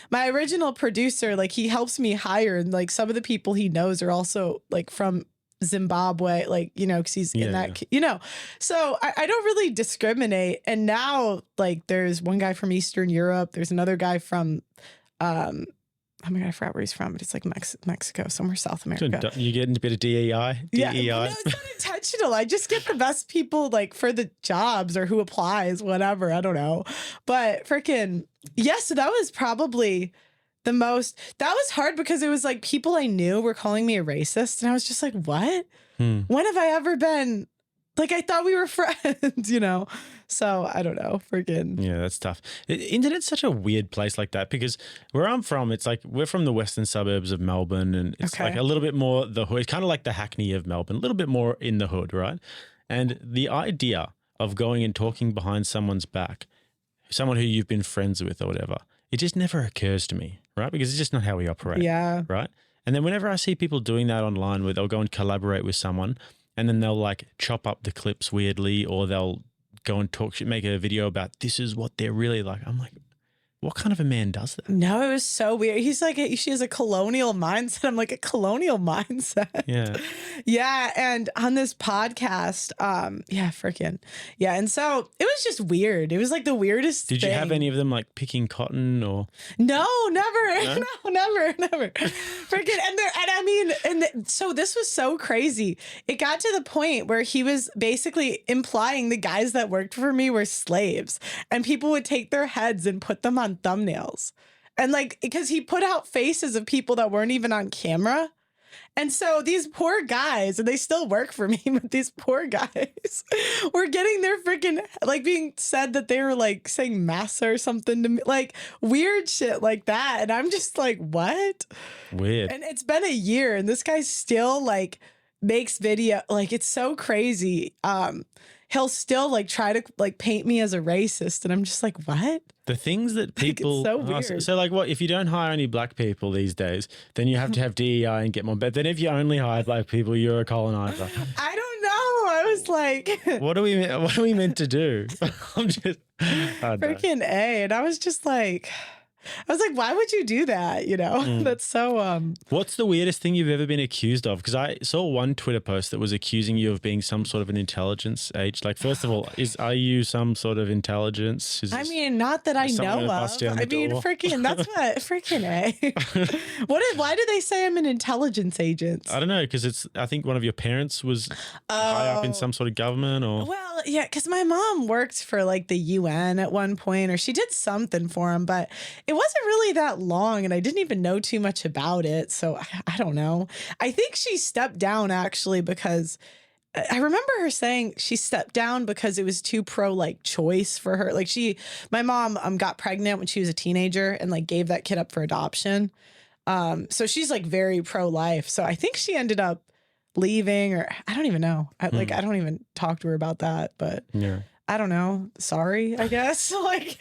my original producer, like he helps me hire, and like some of the people he knows are also like from Zimbabwe, like, you know, because he's in that, you know, so I don't really discriminate. And now, like, there's one guy from Eastern Europe, there's another guy from, oh my God, I forgot where he's from, but it's like Mexico, somewhere South America. You getting a bit of DEI? Yeah, no, it's not intentional. I just get the best people like for the jobs or who applies, whatever. I don't know. But freaking, yes, so that was probably the most, that was hard because it was like people I knew were calling me a racist. And I was just like, what? When have I ever been? Like, I thought we were friends, you know? So I don't know, freaking. Yeah, that's tough. Internet's such a weird place like that because where I'm from, it's like we're from the western suburbs of Melbourne, and it's like a little bit more the hood, kind of like the Hackney of Melbourne, a little bit more in the hood, right? And the idea of going and talking behind someone's back, someone who you've been friends with or whatever, it just never occurs to me, right? Because it's just not how we operate. Yeah. Right. And then whenever I see people doing that online where they'll go and collaborate with someone and then they'll like chop up the clips weirdly, or they'll go and make a video about this is what they're really like. I'm like, what kind of a man does that? No, it was so weird. He's like, she has a colonial mindset. I'm like, a colonial mindset. Yeah. Yeah. And on this podcast, freaking. Yeah. And so it was just weird. It was like the weirdest Did thing. you have any of them like picking cotton or? No, never. No, never. Freaking. So this was so crazy. It got to the point where he was basically implying the guys that worked for me were slaves, and people would take their heads and put them on thumbnails. And like, because he put out faces of people that weren't even on camera. And so these poor guys, and they still work for me, but these poor guys were getting their freaking, like, being said that they were like saying massa or something to me, like weird shit like that. And I'm just like, what? Weird. And it's been a year and this guy still like makes video. Like, it's so crazy. He'll still like try to like paint me as a racist. And I'm just like, what? The things that people, it's so weird. So like what, if you don't hire any black people these days, then you have to have DEI and get more, but then if you only hire black people, you're a colonizer. I don't know. I was like, what are we meant to do? I'm just, freaking A. And I was just like, I was like, why would you do that? You know, that's so, What's the weirdest thing you've ever been accused of? Because I saw one Twitter post that was accusing you of being some sort of an intelligence age. Like, first of all, are you some sort of intelligence? I mean, not that I know of. I mean, freaking, that's what, freaking A. Why do they say I'm an intelligence agent? I don't know, because I think one of your parents was high up in some sort of government or. Well, yeah, because my mom worked for like the UN at one point, or she did something for him, but it wasn't really that long and I didn't even know too much about it. So I don't know. I think she stepped down actually because I remember her saying she stepped down because it was too pro like choice for her. Like my mom got pregnant when she was a teenager and like gave that kid up for adoption. So she's like very pro-life. So I think she ended up leaving, or I don't even know. I don't even talk to her about that, but yeah. I don't know. Sorry, I guess. Like,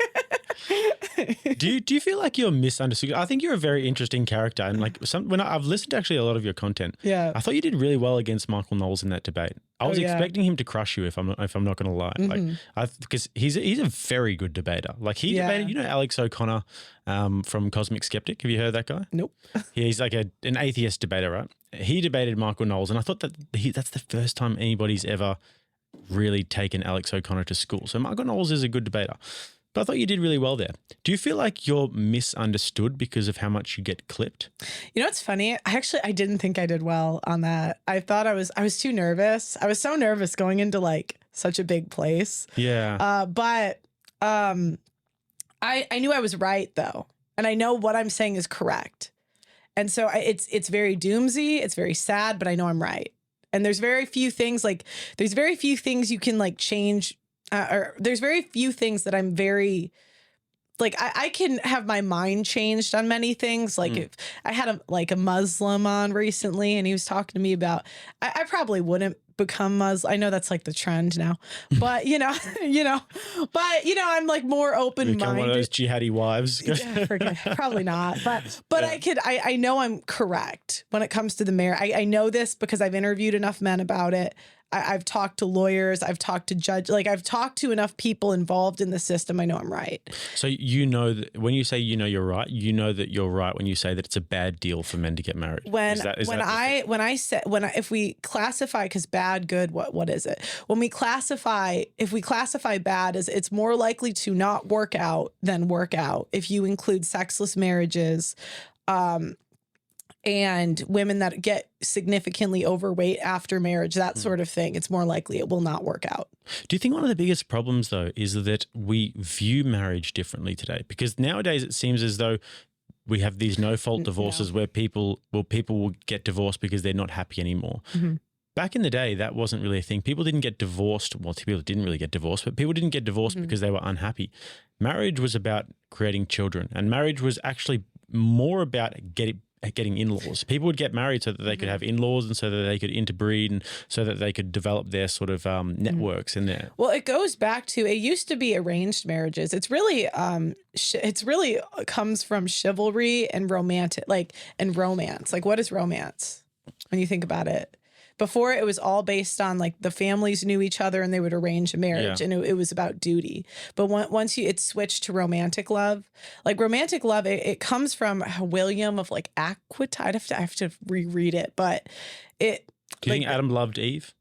do you feel like you're misunderstood? I think you're a very interesting character, and like when I've listened to actually a lot of your content, yeah, I thought you did really well against Michael Knowles in that debate. I was expecting him to crush you, if I'm not going to lie, like because he's a very good debater. Like he debated, you know, Alex O'Connor from Cosmic Skeptic. Have you heard that guy? Nope. He's like an atheist debater, right? He debated Michael Knowles, and I thought that that's the first time anybody's ever really taken Alex O'Connor to school. So Michael Knowles is a good debater. But I thought you did really well there. Do you feel like you're misunderstood because of how much you get clipped? You know what's funny? I didn't think I did well on that. I thought I was too nervous. I was so nervous going into like such a big place. Yeah. But I knew I was right though. And I know what I'm saying is correct. And so it's very doomsy. It's very sad, but I know I'm right. And there's very few things you can like change. Or there's very few things that I'm very like, I can have my mind changed on many things. Like if I had a Muslim on recently and he was talking to me about, I probably wouldn't become Muslim. I know that's like the trend now, but I'm like more open-minded. Become one of those jihadi wives. Yeah, probably not, but I know I'm correct when it comes to the marriage. I know this because I've interviewed enough men about it. I've talked to lawyers. I've talked to judges. Like I've talked to enough people involved in the system. I know I'm right. So you know that when you say you're right, you know that you're right when you say that it's a bad deal for men to get married. If we classify, because bad, good, what is it? If we classify bad as it's more likely to not work out than work out. If you include sexless marriages, and women that get significantly overweight after marriage, that sort of thing, it's more likely it will not work out. Do you think one of the biggest problems, though, is that we view marriage differently today? Because nowadays it seems as though we have these no-fault divorces where people will get divorced because they're not happy anymore. Mm-hmm. Back in the day, that wasn't really a thing. People didn't get divorced. Well, people didn't really get divorced, but people didn't get divorced because they were unhappy. Marriage was about creating children, and marriage was actually more about getting in-laws. People would get married so that they could have in-laws and so that they could interbreed and so that they could develop their sort of networks in there. Well, it goes back to, it used to be arranged marriages. It's really comes from chivalry and romance. Like what is romance when you think about it? Before, it was all based on like the families knew each other and they would arrange a marriage, and it was about duty. But once it switched to romantic love, like romantic love, it comes from William of like Aquitaine. I have to reread it, but it. Do you think Adam loved Eve?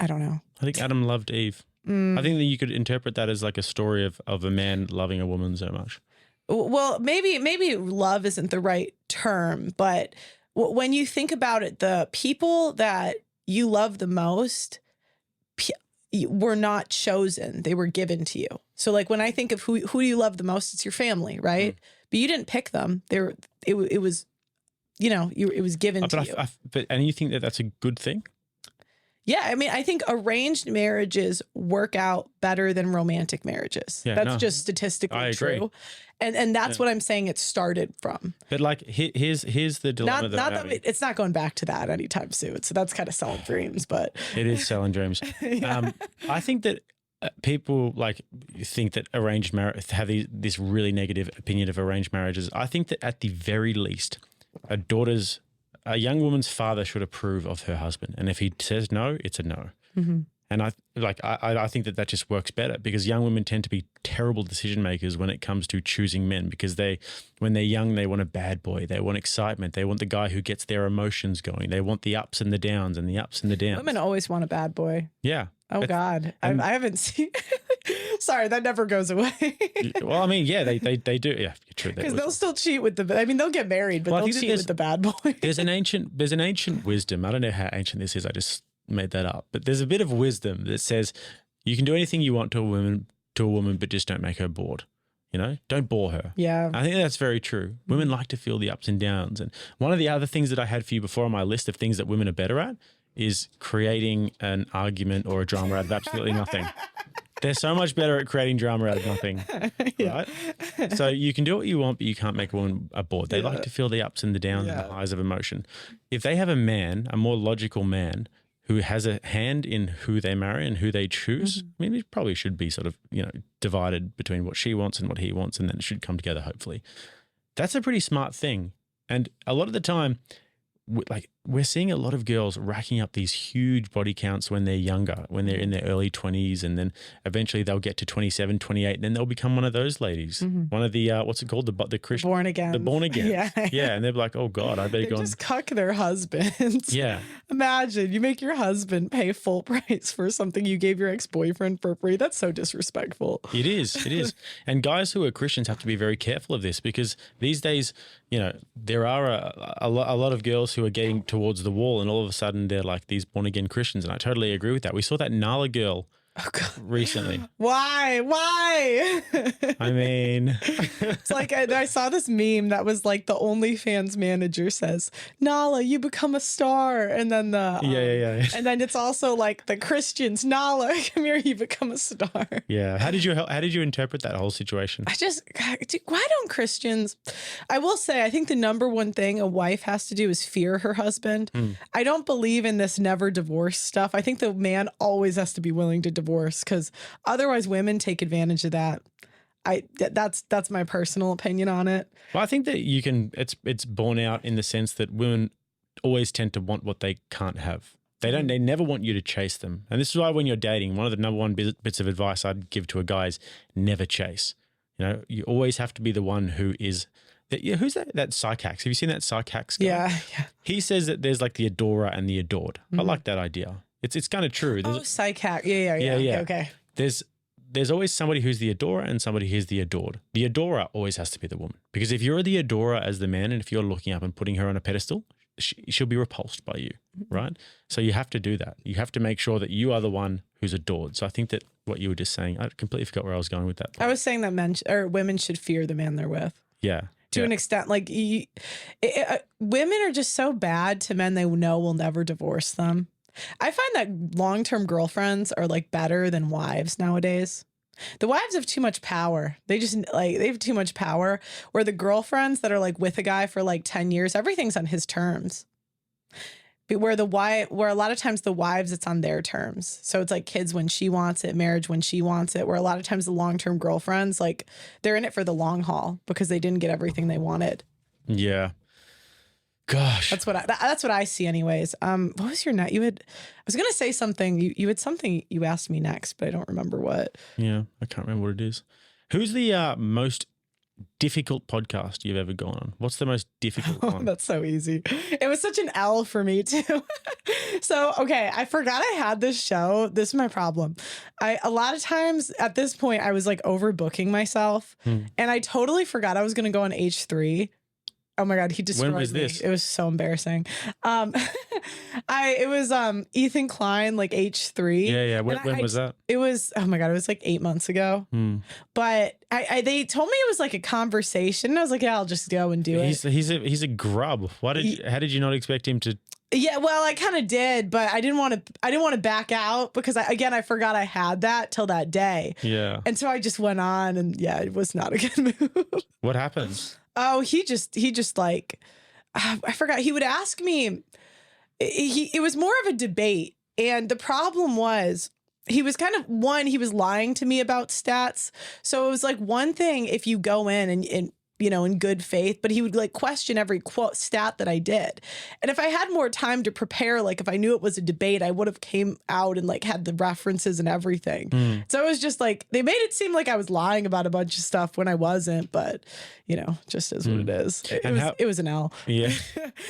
I don't know. I think Adam loved Eve. I think that you could interpret that as like a story of a man loving a woman so much. Well, maybe love isn't the right term, but when you think about it, the people that you love the most were not chosen. They were given to you. So like when I think of who do you love the most, it's your family, right? But you didn't pick them. It was, it was given to you. And you think that that's a good thing? Yeah, I mean, I think arranged marriages work out better than romantic marriages. Yeah, that's just statistically true. And that's what I'm saying it started from. But like, here's the dilemma. It's not going back to that anytime soon. So that's kind of selling dreams, but. It is selling dreams. Yeah. I think that people think that arranged marriage, have this really negative opinion of arranged marriages. I think that at the very least, a young woman's father should approve of her husband. And if he says no, it's a no. Mm-hmm. And I think that just works better because young women tend to be terrible decision makers when it comes to choosing men because when they're young, they want a bad boy. They want excitement. They want the guy who gets their emotions going. They want the ups and the downs and the ups and the downs. Women always want a bad boy. Yeah. Oh, God. I haven't seen. Sorry, that never goes away. Well, I mean, yeah, they do. Yeah, true. Because they'll still cheat with they'll get married, but they'll cheat with the bad boy. There's an ancient wisdom. I don't know how ancient this is. I just made that up. But there's a bit of wisdom that says you can do anything you want to a woman, but just don't make her bored. Don't bore her. Yeah. I think that's very true. Women like to feel the ups and downs. And one of the other things that I had for you before on my list of things that women are better at is creating an argument or a drama out of absolutely nothing. They're so much better at creating drama out of nothing, right? So you can do what you want, but you can't make a woman bored. They like to feel the ups and the downs and the highs of emotion. If they have a more logical man who has a hand in who they marry and who they choose, I mean, it probably should be sort of, divided between what she wants and what he wants, and then it should come together, hopefully. That's a pretty smart thing. And a lot of the time, we're seeing a lot of girls racking up these huge body counts when they're younger, when they're in their early 20s, and then eventually they'll get to 27, 28, and then they'll become one of those ladies. Mm-hmm. One of the, what's it called? The Christian. Born again. The born again. Yeah. And they're like, oh God, I better go. Just cuck their husbands. Yeah. Imagine you make your husband pay full price for something you gave your ex-boyfriend for free. That's so disrespectful. It is. And guys who are Christians have to be very careful of this because these days, there are a lot of girls who are getting towards the wall and all of a sudden they're like these born again Christians. And I totally agree with that. We saw that Nala girl recently. Why? I mean, It's like I saw this meme that was like the OnlyFans manager says, "Nala, you become a star," and then yeah. and then it's also like the Christians, "Nala, come here, you become a star." Yeah. How did you interpret that whole situation? Why don't Christians? I will say, I think the number one thing a wife has to do is fear her husband. I don't believe in this never divorce stuff. I think the man always has to be willing to divorce, because otherwise women take advantage of that. That's my personal opinion on it. Well, I think that it's borne out in the sense that women always tend to want what they can't have. They never want you to chase them. And this is why when you're dating, one of the number one bits of advice I'd give to a guy is never chase. You know, you always have to be the one who is who's that Psych Hacks? Have you seen that Psych Hacks guy? Yeah. He says that there's like the adorer and the adored. I like that idea. It's kind of true. Psych hack. Yeah. Okay. There's always somebody who's the adorer and somebody who's the adored. The adorer always has to be the woman, because if you're the adorer as the man, and if you're looking up and putting her on a pedestal, she'll be repulsed by you, right? So you have to do that. You have to make sure that you are the one who's adored. So I think that what you were just saying, I completely forgot where I was going with that. I was saying that women should fear the man they're with. Yeah. To an extent, like women are just so bad to men they know will never divorce them. I find that long-term girlfriends are like better than wives nowadays. The wives have too much power. They have too much power, where the girlfriends that are like with a guy for like 10 years, everything's on his terms. But where a lot of times the wives, it's on their terms. So it's like kids when she wants it, marriage when she wants it, where a lot of times the long-term girlfriends, like they're in it for the long haul because they didn't get everything they wanted. Yeah. Gosh. That's what I see anyways. What was your net? I was going to say something. You had something you asked me next, but I don't remember what. Yeah. I can't remember what it is. Who's the most difficult podcast you've ever gone on? What's the most difficult one? That's so easy. It was such an L for me too. So, okay, I forgot I had this show. This is my problem. A lot of times at this point, I was like overbooking myself, and I totally forgot I was going to go on H3. Oh my God, he destroyed me. When was this? It was so embarrassing. It was Ethan Klein, like H3. Yeah. When was that? It was, oh my God, it was like 8 months ago. But they told me it was like a conversation. And I was like, yeah, I'll just go and do it. He's a grub. How did you not expect him to? Yeah, well, I kind of did, but I didn't want to back out because I forgot I had that till that day. Yeah. And so I just went on, and yeah, it was not a good move. What happened? Oh, he just like, I forgot. He would ask me, it was more of a debate. And the problem was he was he was lying to me about stats. So it was like one thing if you go in and in good faith, but he would like question every quote stat that I did. And if I had more time to prepare, like if I knew it was a debate, I would have came out and like had the references and everything. So it was just like, they made it seem like I was lying about a bunch of stuff when I wasn't, but just is what it is. It was an L. Yeah.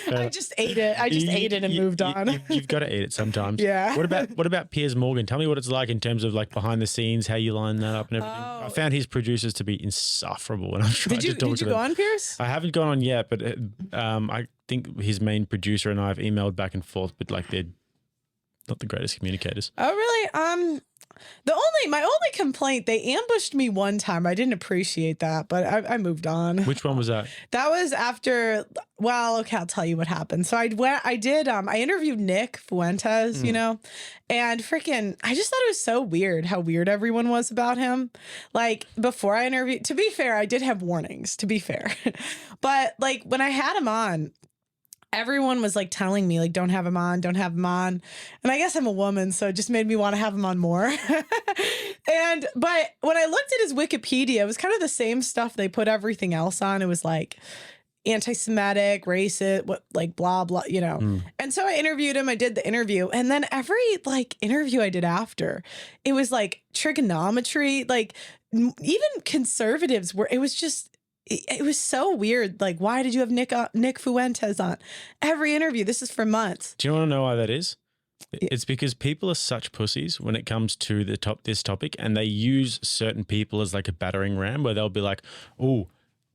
I just ate it. Ate it and moved on. You've got to eat it sometimes. Yeah. What about Piers Morgan? Tell me what it's like in terms of like behind the scenes, how you line that up and everything. I found his producers to be insufferable when I'm trying to talk to them. Did you go on, Pierce? I haven't gone on yet, but I think his main producer and I have emailed back and forth, but like they're not the greatest communicators. Oh, really? My only complaint, they ambushed me one time. I didn't appreciate that, but I moved on. Which one was that? That was after, well, okay, I'll tell you what happened. So I interviewed Nick Fuentes, and freaking, I just thought it was so weird how weird everyone was about him. Like before I interviewed, to be fair, I did have warnings, to be fair. But like when I had him on, everyone was like telling me like, don't have him on. And I guess I'm a woman, so it just made me want to have him on more. But when I looked at his Wikipedia, it was kind of the same stuff they put everything else on. It was like anti-Semitic, racist, what, like blah, blah, And so I interviewed him. I did the interview. And then every like interview I did after, it was like trigonometry, like even conservatives it was so weird. Like, why did you have Nick Fuentes on every interview? This is for months. Do you want to know why that is? It's because people are such pussies when it comes to this topic, and they use certain people as like a battering ram where they'll be like, oh,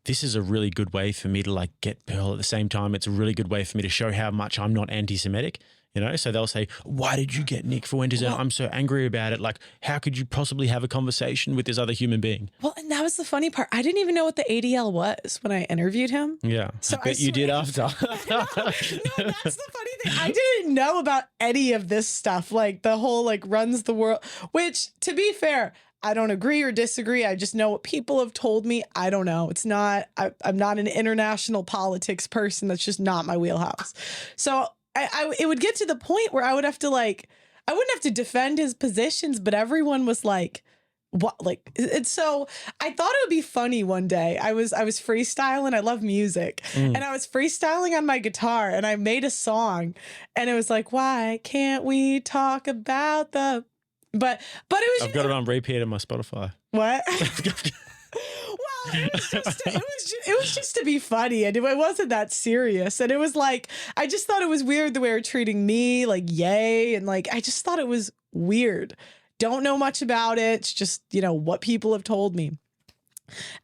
this is a really good way for me to like get Pearl. At the same time, it's a really good way for me to show how much I'm not anti-Semitic. You know, so they'll say, why did you get Nick Fuentes? And I'm so angry about it. Like, how could you possibly have a conversation with this other human being? Well, and that was the funny part. I didn't even know what the ADL was when I interviewed him. Yeah. So I bet you did after. No, that's the funny thing. I didn't know about any of this stuff. Like the whole like runs the world, which to be fair, I don't agree or disagree. I just know what people have told me. I don't know. It's not, I'm not an international politics person. That's just not my wheelhouse. So it would get to the point where I would have to like, I wouldn't have to defend his positions, but everyone was like, what, like, it's so I thought it would be funny one day. I was freestyling. I love music. And I was freestyling on my guitar and I made a song and it was like, why can't we talk about the, but it was, I've got it on repeat on my Spotify. what? Well, it was just to be funny, and it wasn't that serious. And it was like, I just thought it was weird the way they were treating me, like, yay, and like, I just thought it was weird. Don't know much about it. It's just, you know, what people have told me.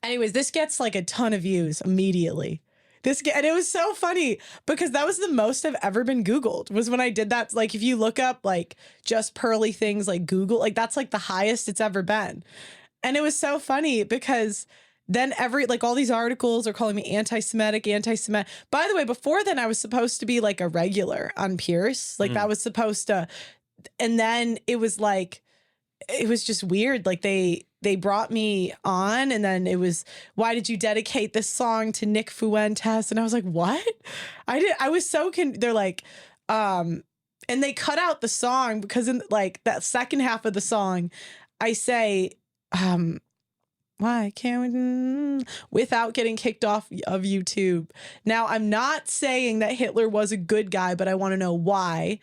Anyways, this gets like a ton of views immediately. And it was so funny because that was the most I've ever been Googled was when I did that. Like, if you look up like just pearly things like Google, like that's like the highest it's ever been. And it was so funny because then like all these articles are calling me anti-Semitic. By the way, before then I was supposed to be like a regular on Pierce. Like that was supposed to, and then it was like, it was just weird. Like they brought me on and then it was, why did you dedicate this song to Nick Fuentes? And I was like, what? I was so, they're like, and they cut out the song because in like that second half of the song, I say, why can't we, without getting kicked off of YouTube. Now, I'm not saying that Hitler was a good guy, but I want to know why.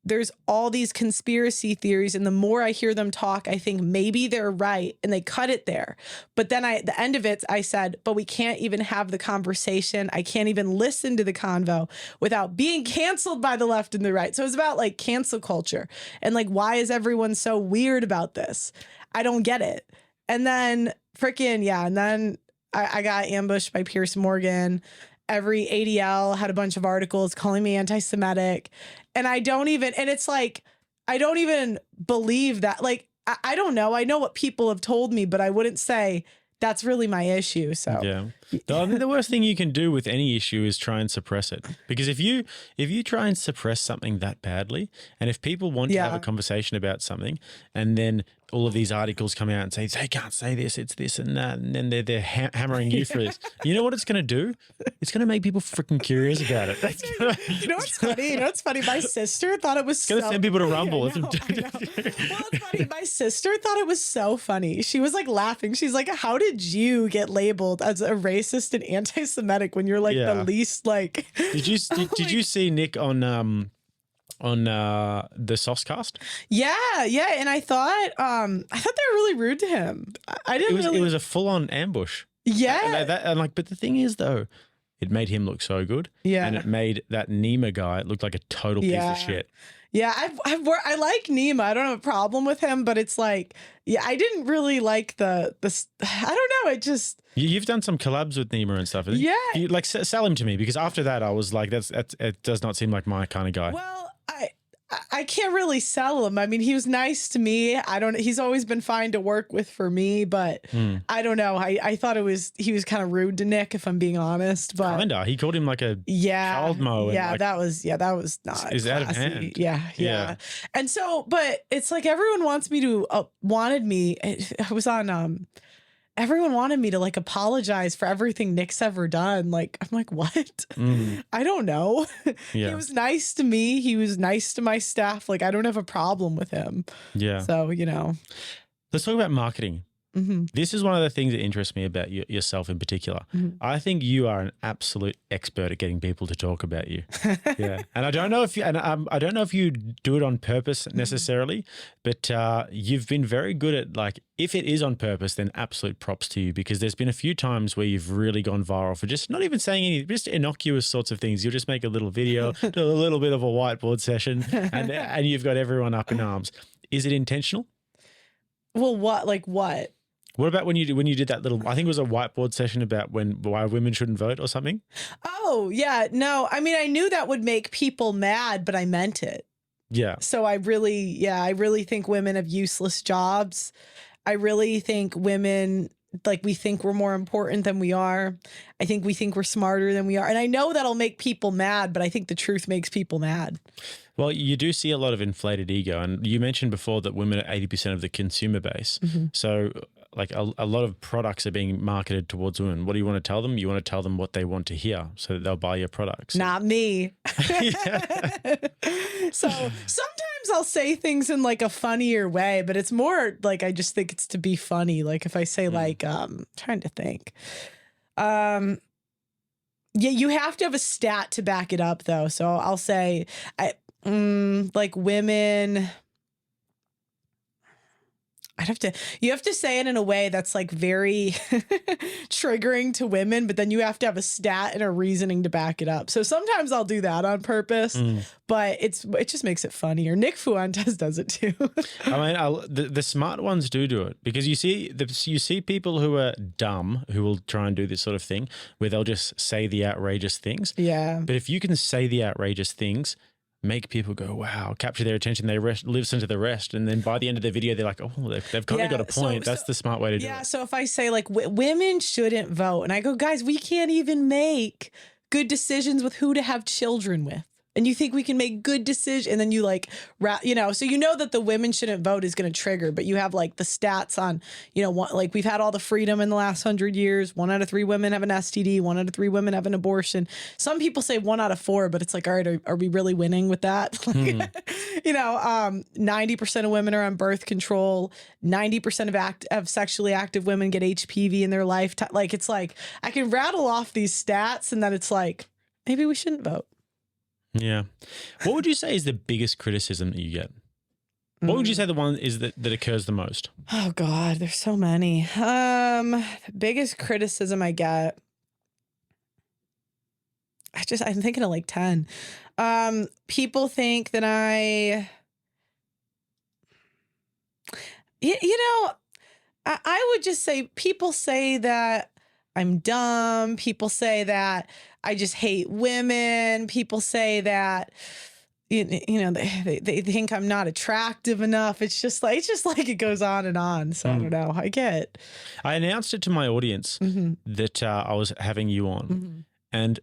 There's all these conspiracy theories, and the more I hear them talk, I think maybe they're right, and they cut it there. But then at the end of it, I said, but we can't even have the conversation. I can't even listen to the convo without being canceled by the left and the right. So it's about like cancel culture and like, why is everyone so weird about this? I don't get it. And then and then I got ambushed by Piers Morgan. Every ADL had a bunch of articles calling me anti-Semitic. And it's like, I don't even believe that. Like, I don't know. I know what people have told me, but I wouldn't say that's really my issue. So yeah, I think the worst thing you can do with any issue is try and suppress it. Because if you try and suppress something that badly, and if people want to have a conversation about something, and then all of these articles come out and say they can't say this, it's this and that, and then they're hammering you for this. You know what it's going to do? It's going to make people freaking curious about it. You know what's funny? My sister thought it was it's going to send people to Rumble. I know. Well, it's funny. My sister thought it was so funny. She was like laughing. She's like, how did you get labeled as a racist and anti-Semitic when you're like the least like... Did you see Nick on the Saucecast? Yeah, and I thought they were really rude to him. I didn't. It was a full-on ambush. Yeah, but the thing is though, it made him look so good. Yeah, and it made that Nima guy look like a total piece of shit. Yeah, I like Nima. I don't have a problem with him, but it's like, I didn't really like the I don't know. It just. You've done some collabs with Nima and stuff. Yeah. You like sell him to me, because after that I was like, it does not seem like my kind of guy. Well, I can't really sell him. I mean, he was nice to me. He's always been fine to work with for me, but I don't know. I thought he was kind of rude to Nick, if I'm being honest. But kinda. He called him like a child mo. Yeah, that was not. Is out of hand. Yeah. And so, but it's like everyone wants me to wanted me. I was on everyone wanted me to like apologize for everything Nick's ever done. Like, I'm like, what? I don't know. Yeah. He was nice to me. He was nice to my staff. Like, I don't have a problem with him. Yeah. So, let's talk about marketing. This is one of the things that interests me about yourself in particular. I think you are an absolute expert at getting people to talk about you. Yeah, and I don't know if you do it on purpose necessarily, but you've been very good at, like, if it is on purpose, then absolute props to you, because there's been a few times where you've really gone viral for just not even saying anything, just innocuous sorts of things. You'll just make a little video, do a little bit of a whiteboard session, and you've got everyone up in arms. Is it intentional? Well, what? Like what? What about when you did that little, I think it was a whiteboard session about why women shouldn't vote or something? Oh, yeah. No, I mean, I knew that would make people mad, but I meant it. Yeah. So I really think women have useless jobs. I really think women, like, we think we're more important than we are. I think we think we're smarter than we are. And I know that'll make people mad, but I think the truth makes people mad. Well, you do see a lot of inflated ego. And you mentioned before that women are 80% of the consumer base. So like a lot of products are being marketed towards women. What do you want to tell them? You want to tell them what they want to hear so that they'll buy your products. Not me. So sometimes I'll say things in like a funnier way, but it's more like I just think it's to be funny. Like if I say like, trying to think. Yeah, you have to have a stat to back it up though. So I'll say like women, you have to say it in a way that's like very triggering to women, but then you have to have a stat and a reasoning to back it up. So sometimes I'll do that on purpose, but it just makes it funnier. Nick Fuentes does it too. I mean, the smart ones do it, because you see people who are dumb who will try and do this sort of thing where they'll just say the outrageous things. Yeah. But if you can say the outrageous things, make people go, wow, capture their attention, they listen to the rest. And then by the end of the video, they're like, oh, they've kind of got a point. That's the smart way to do it. Yeah, so if I say like women shouldn't vote, and I go, guys, we can't even make good decisions with who to have children with. And you think we can make good decisions, and then you like, so you know that the women shouldn't vote is going to trigger, but you have like the stats on, like we've had all the freedom in the last 100 years. 1 out of 3 women have an STD. 1 out of 3 women have an abortion. Some people say 1 out of 4, but it's like, all right, are we really winning with that? 90% of women are on birth control. 90% of sexually active women get HPV in their lifetime. Like, it's like, I can rattle off these stats and then it's like, maybe we shouldn't vote. Yeah. What would you say is the biggest criticism that you get? What would you say the one is that occurs the most? Oh God, there's so many. The biggest criticism I get, I'm thinking of like 10. People think that I would just say, people say that I'm dumb. People say that I just hate women. People say that, they think I'm not attractive enough. It's just like it goes on and on. So I don't know. I announced it to my audience that I was having you on. And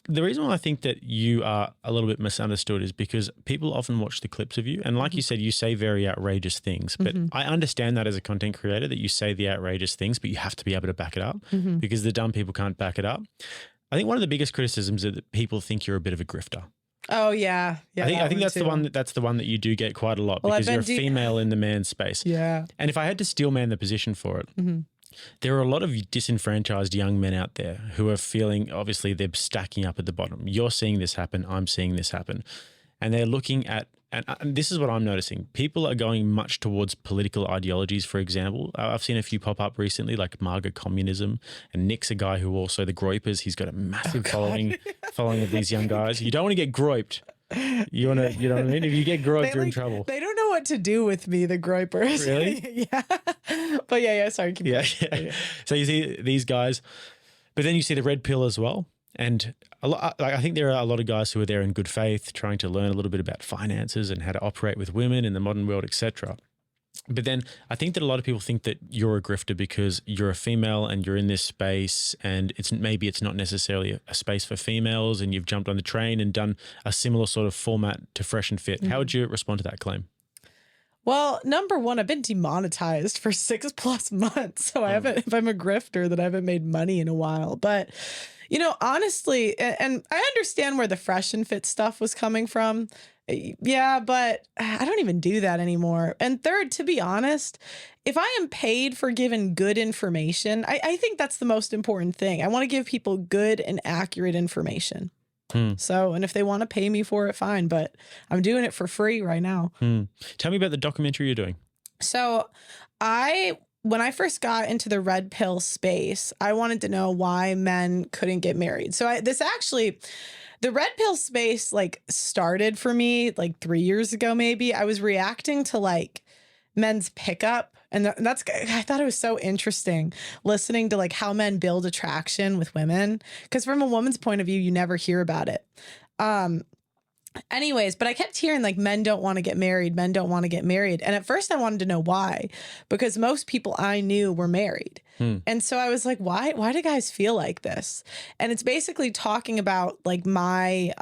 the reason why I think that you are a little bit misunderstood is because people often watch the clips of you. And like you said, you say very outrageous things. But I understand that as a content creator, that you say the outrageous things, but you have to be able to back it up because the dumb people can't back it up. I think one of the biggest criticisms is that people think you're a bit of a grifter. Oh yeah. I think that's the one that you do get quite a lot because you're a female in the man space. Yeah. And if I had to steel man the position for it, there are a lot of disenfranchised young men out there who are feeling, obviously they're stacking up at the bottom. You're seeing this happen. I'm seeing this happen. And they're looking at, and this is what I'm noticing. People are going much towards political ideologies, for example. I've seen a few pop up recently, like MAGA communism. And Nick's a guy who also, the Groypers, he's got a massive following of these young guys. You don't want to get groyped. You want to, you know what I mean? If you get groped, you're in trouble. They don't know what to do with me, the groypers. Really? Yeah. But yeah. Sorry. Keep going. So you see these guys, but then you see the red pill as well. And I think there are a lot of guys who are there in good faith, trying to learn a little bit about finances and how to operate with women in the modern world, etc. But then I think that a lot of people think that you're a grifter because you're a female and you're in this space, and maybe it's not necessarily a space for females, and you've jumped on the train and done a similar sort of format to Fresh and Fit. How would you respond to that claim? Well, number one, I've been demonetized for 6+ months. So if I'm a grifter, then I haven't made money in a while. But, honestly, and I understand where the Fresh and Fit stuff was coming from. Yeah, but I don't even do that anymore. And third, to be honest, if I am paid for giving good information, I think that's the most important thing. I want to give people good and accurate information. So, and if they want to pay me for it, fine, but I'm doing it for free right now. Tell me about the documentary you're doing. So when I first got into the red pill space, I wanted to know why men couldn't get married. So the red pill space started for me 3 years ago, maybe. I was reacting to men's pickup. And I thought it was so interesting listening to how men build attraction with women. Because from a woman's point of view, you never hear about it. Anyways, but I kept hearing like men don't want to get married. Men don't want to get married. And at first I wanted to know why, because most people I knew were married. And so I was like, why do guys feel like this? And it's basically talking about like my,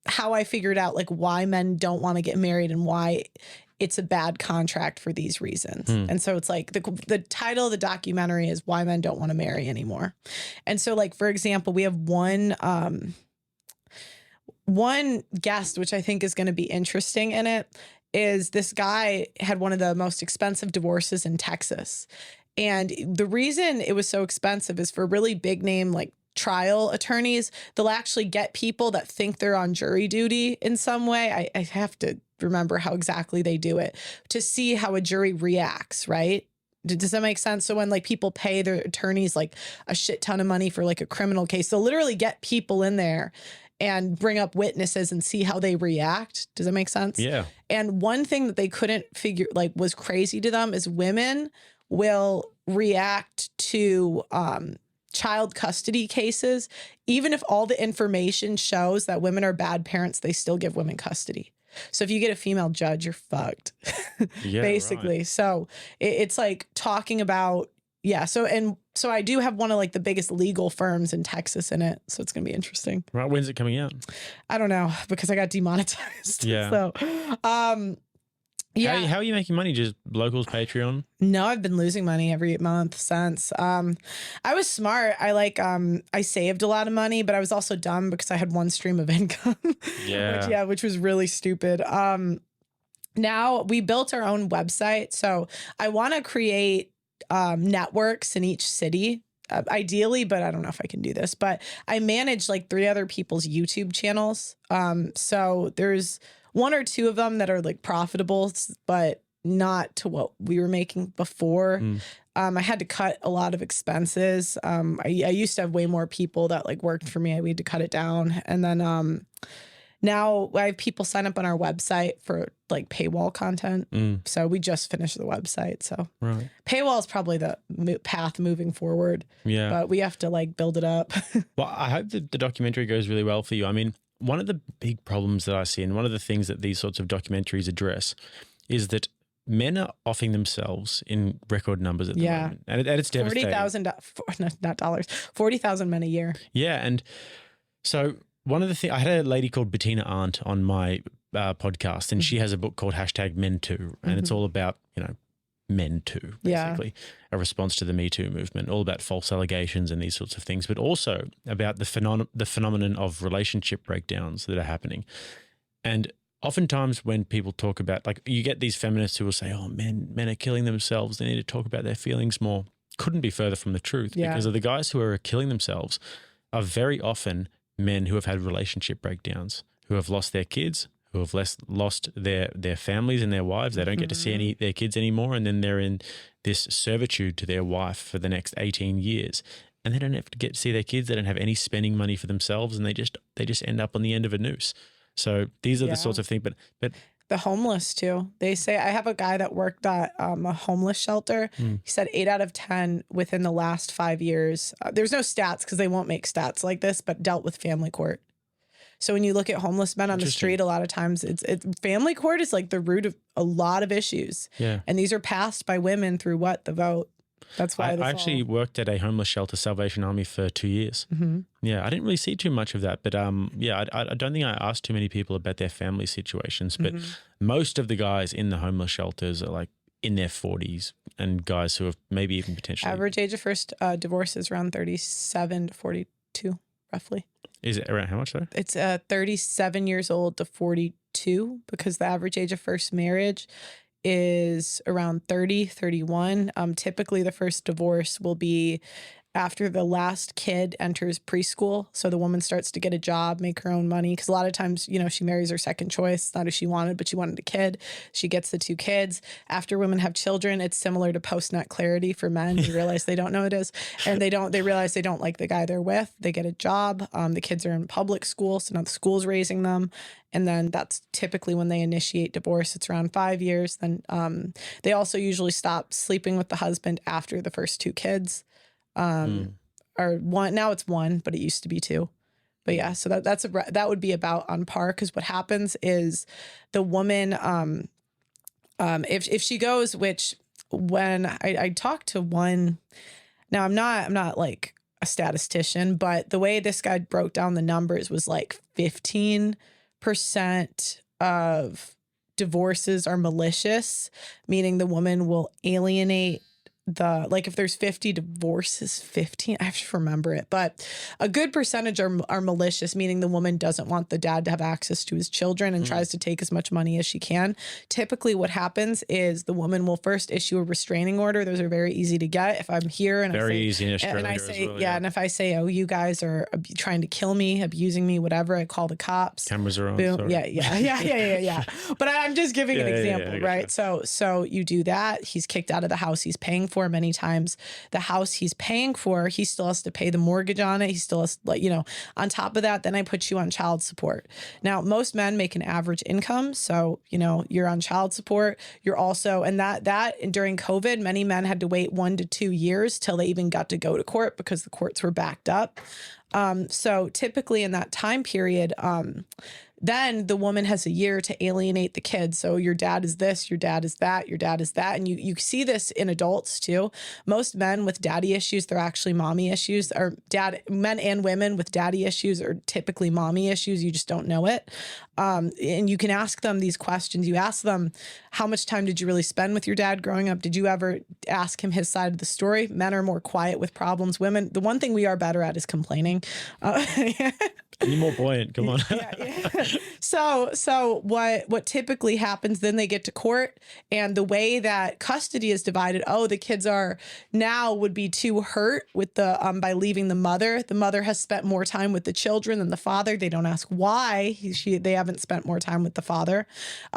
how I figured out like why men don't want to get married and why it's a bad contract for these reasons. And so it's like the title of the documentary is Why Men Don't Want to Marry Anymore. And so like, for example, we have one guest, which I think is going to be interesting in it, is this guy had one of the most expensive divorces in Texas. And the reason it was so expensive is for really big name, like trial attorneys, they'll actually get people that think they're on jury duty in some way. I have to remember how exactly they do it to see how a jury reacts, right? Does that make sense? So when like people pay their attorneys like a shit ton of money for like a criminal case, they'll literally get people in there and bring up witnesses and see how they react. Does that make sense? Yeah. And one thing that they couldn't figure, like was crazy to them, is women will react to child custody cases. Even if all the information shows that women are bad parents, they still give women custody. So if you get a female judge, you're fucked, Yeah, basically. right. So it's like talking about, yeah. So I do have one of like the biggest legal firms in Texas in it. So it's going to be interesting. Right. When's it coming out? I don't know, because I got demonetized. Yeah. So, yeah. How are you making money? Just locals, Patreon? No, I've been losing money every month since. I was smart. I saved a lot of money, but I was also dumb because I had one stream of income. Yeah. which was really stupid. Now we built our own website. So I want to create networks in each city. Ideally, but I don't know if I can do this, but I manage like 3 other people's YouTube channels. So there's 1 or 2 of them that are like profitable, but not to what we were making before. I had to cut a lot of expenses. I used to have way more people that like worked for me. We had to cut it down. And then now I have people sign up on our website for like paywall content. So we just finished the website. So Right. paywall is probably the path moving forward. Yeah. But we have to like build it up. Well, I hope that the documentary goes really well for you. I mean, one of the big problems that I see, and one of the things that these sorts of documentaries address, is that men are offing themselves in record numbers at the moment. And it's devastating. 40,000, not dollars, 40,000 men a year. Yeah. And so one of the things, I had a lady called Bettina Arndt on my podcast, and she has a book called #Men Too. And it's all about, men too, basically, a response to the Me Too movement, all about false allegations and these sorts of things, but also about the phenomenon of relationship breakdowns that are happening. And oftentimes when people talk about, like, you get these feminists who will say, oh, men are killing themselves, they need to talk about their feelings more. Couldn't be further from the truth, because of the guys who are killing themselves are very often men who have had relationship breakdowns, who have lost their kids, who have lost their families and their wives. They don't get to see their kids anymore, and then they're in this servitude to their wife for the next 18 years. And they don't have to get to see their kids. They don't have any spending money for themselves, and they just end up on the end of a noose. So these are the sorts of things. But the homeless too. They say, I have a guy that worked at a homeless shelter. He said 8 out of 10 within the last 5 years. There's no stats because they won't make stats like this, but dealt with family court. So when you look at homeless men on the street, a lot of times it's family court is like the root of a lot of issues. Yeah. And these are passed by women through the vote. That's why I actually worked at a homeless shelter, Salvation Army, for 2 years. Yeah, I didn't really see too much of that, but I don't think I asked too many people about their family situations. But most of the guys in the homeless shelters are like in their 40s, and guys who have maybe even potentially average age of first divorce is around 37 to 42, roughly. Is it around how much though? It's 37 years old to 42, because the average age of first marriage is around 30, 31. Typically the first divorce will be after the last kid enters preschool. So the woman starts to get a job, make her own money. Because a lot of times, she marries her second choice. Not who she wanted, but she wanted a kid. She gets the 2 kids. After women have children, it's similar to post-nut clarity for men. You realize they don't know it is. And they realize they don't like the guy they're with. They get a job. The kids are in public school. So now the school's raising them. And then that's typically when they initiate divorce. It's around 5 years. Then they also usually stop sleeping with the husband after the first 2 kids. Or one, now it's 1, but it used to be 2. But yeah, so that would be about on par, because what happens is the woman, if she goes, which when I talked to one, now I'm not like a statistician, but the way this guy broke down the numbers was like 15% of divorces are malicious, meaning the woman will alienate like if there's 50 divorces, 15, I have to remember it, but a good percentage are malicious, meaning the woman doesn't want the dad to have access to his children and tries to take as much money as she can. Typically what happens is the woman will first issue a restraining order. Those are very easy to get. If I'm here and easy in Australia, and I say, as well, and if I say, oh, you guys are trying to kill me, abusing me, whatever, I call the cops. Cameras are on. Boom. Yeah. But I'm just giving an example, right? So you do that. He's kicked out of the house he's paying for. Many times the house he's paying for, he still has to pay the mortgage on it. He still has, like, on top of that, then I put you on child support. Now, most men make an average income. So, you're on child support. You're also, and that during COVID, many men had to wait 1 to 2 years till they even got to go to court because the courts were backed up. So typically in that time period, then the woman has a year to alienate the kids. So your dad is this, your dad is that, your dad is that. And you see this in adults too. Most men with daddy issues, they're actually mommy issues, or men and women with daddy issues are typically mommy issues. You just don't know it. And you can ask them these questions. You ask them, how much time did you really spend with your dad growing up? Did you ever ask him his side of the story? Men are more quiet with problems. Women, the one thing we are better at is complaining. You're more buoyant. Come on. Yeah. So what typically happens, then they get to court, and the way that custody is divided, the kids would be too hurt with the by leaving the mother. The mother has spent more time with the children than the father. They don't ask why they haven't spent more time with the father.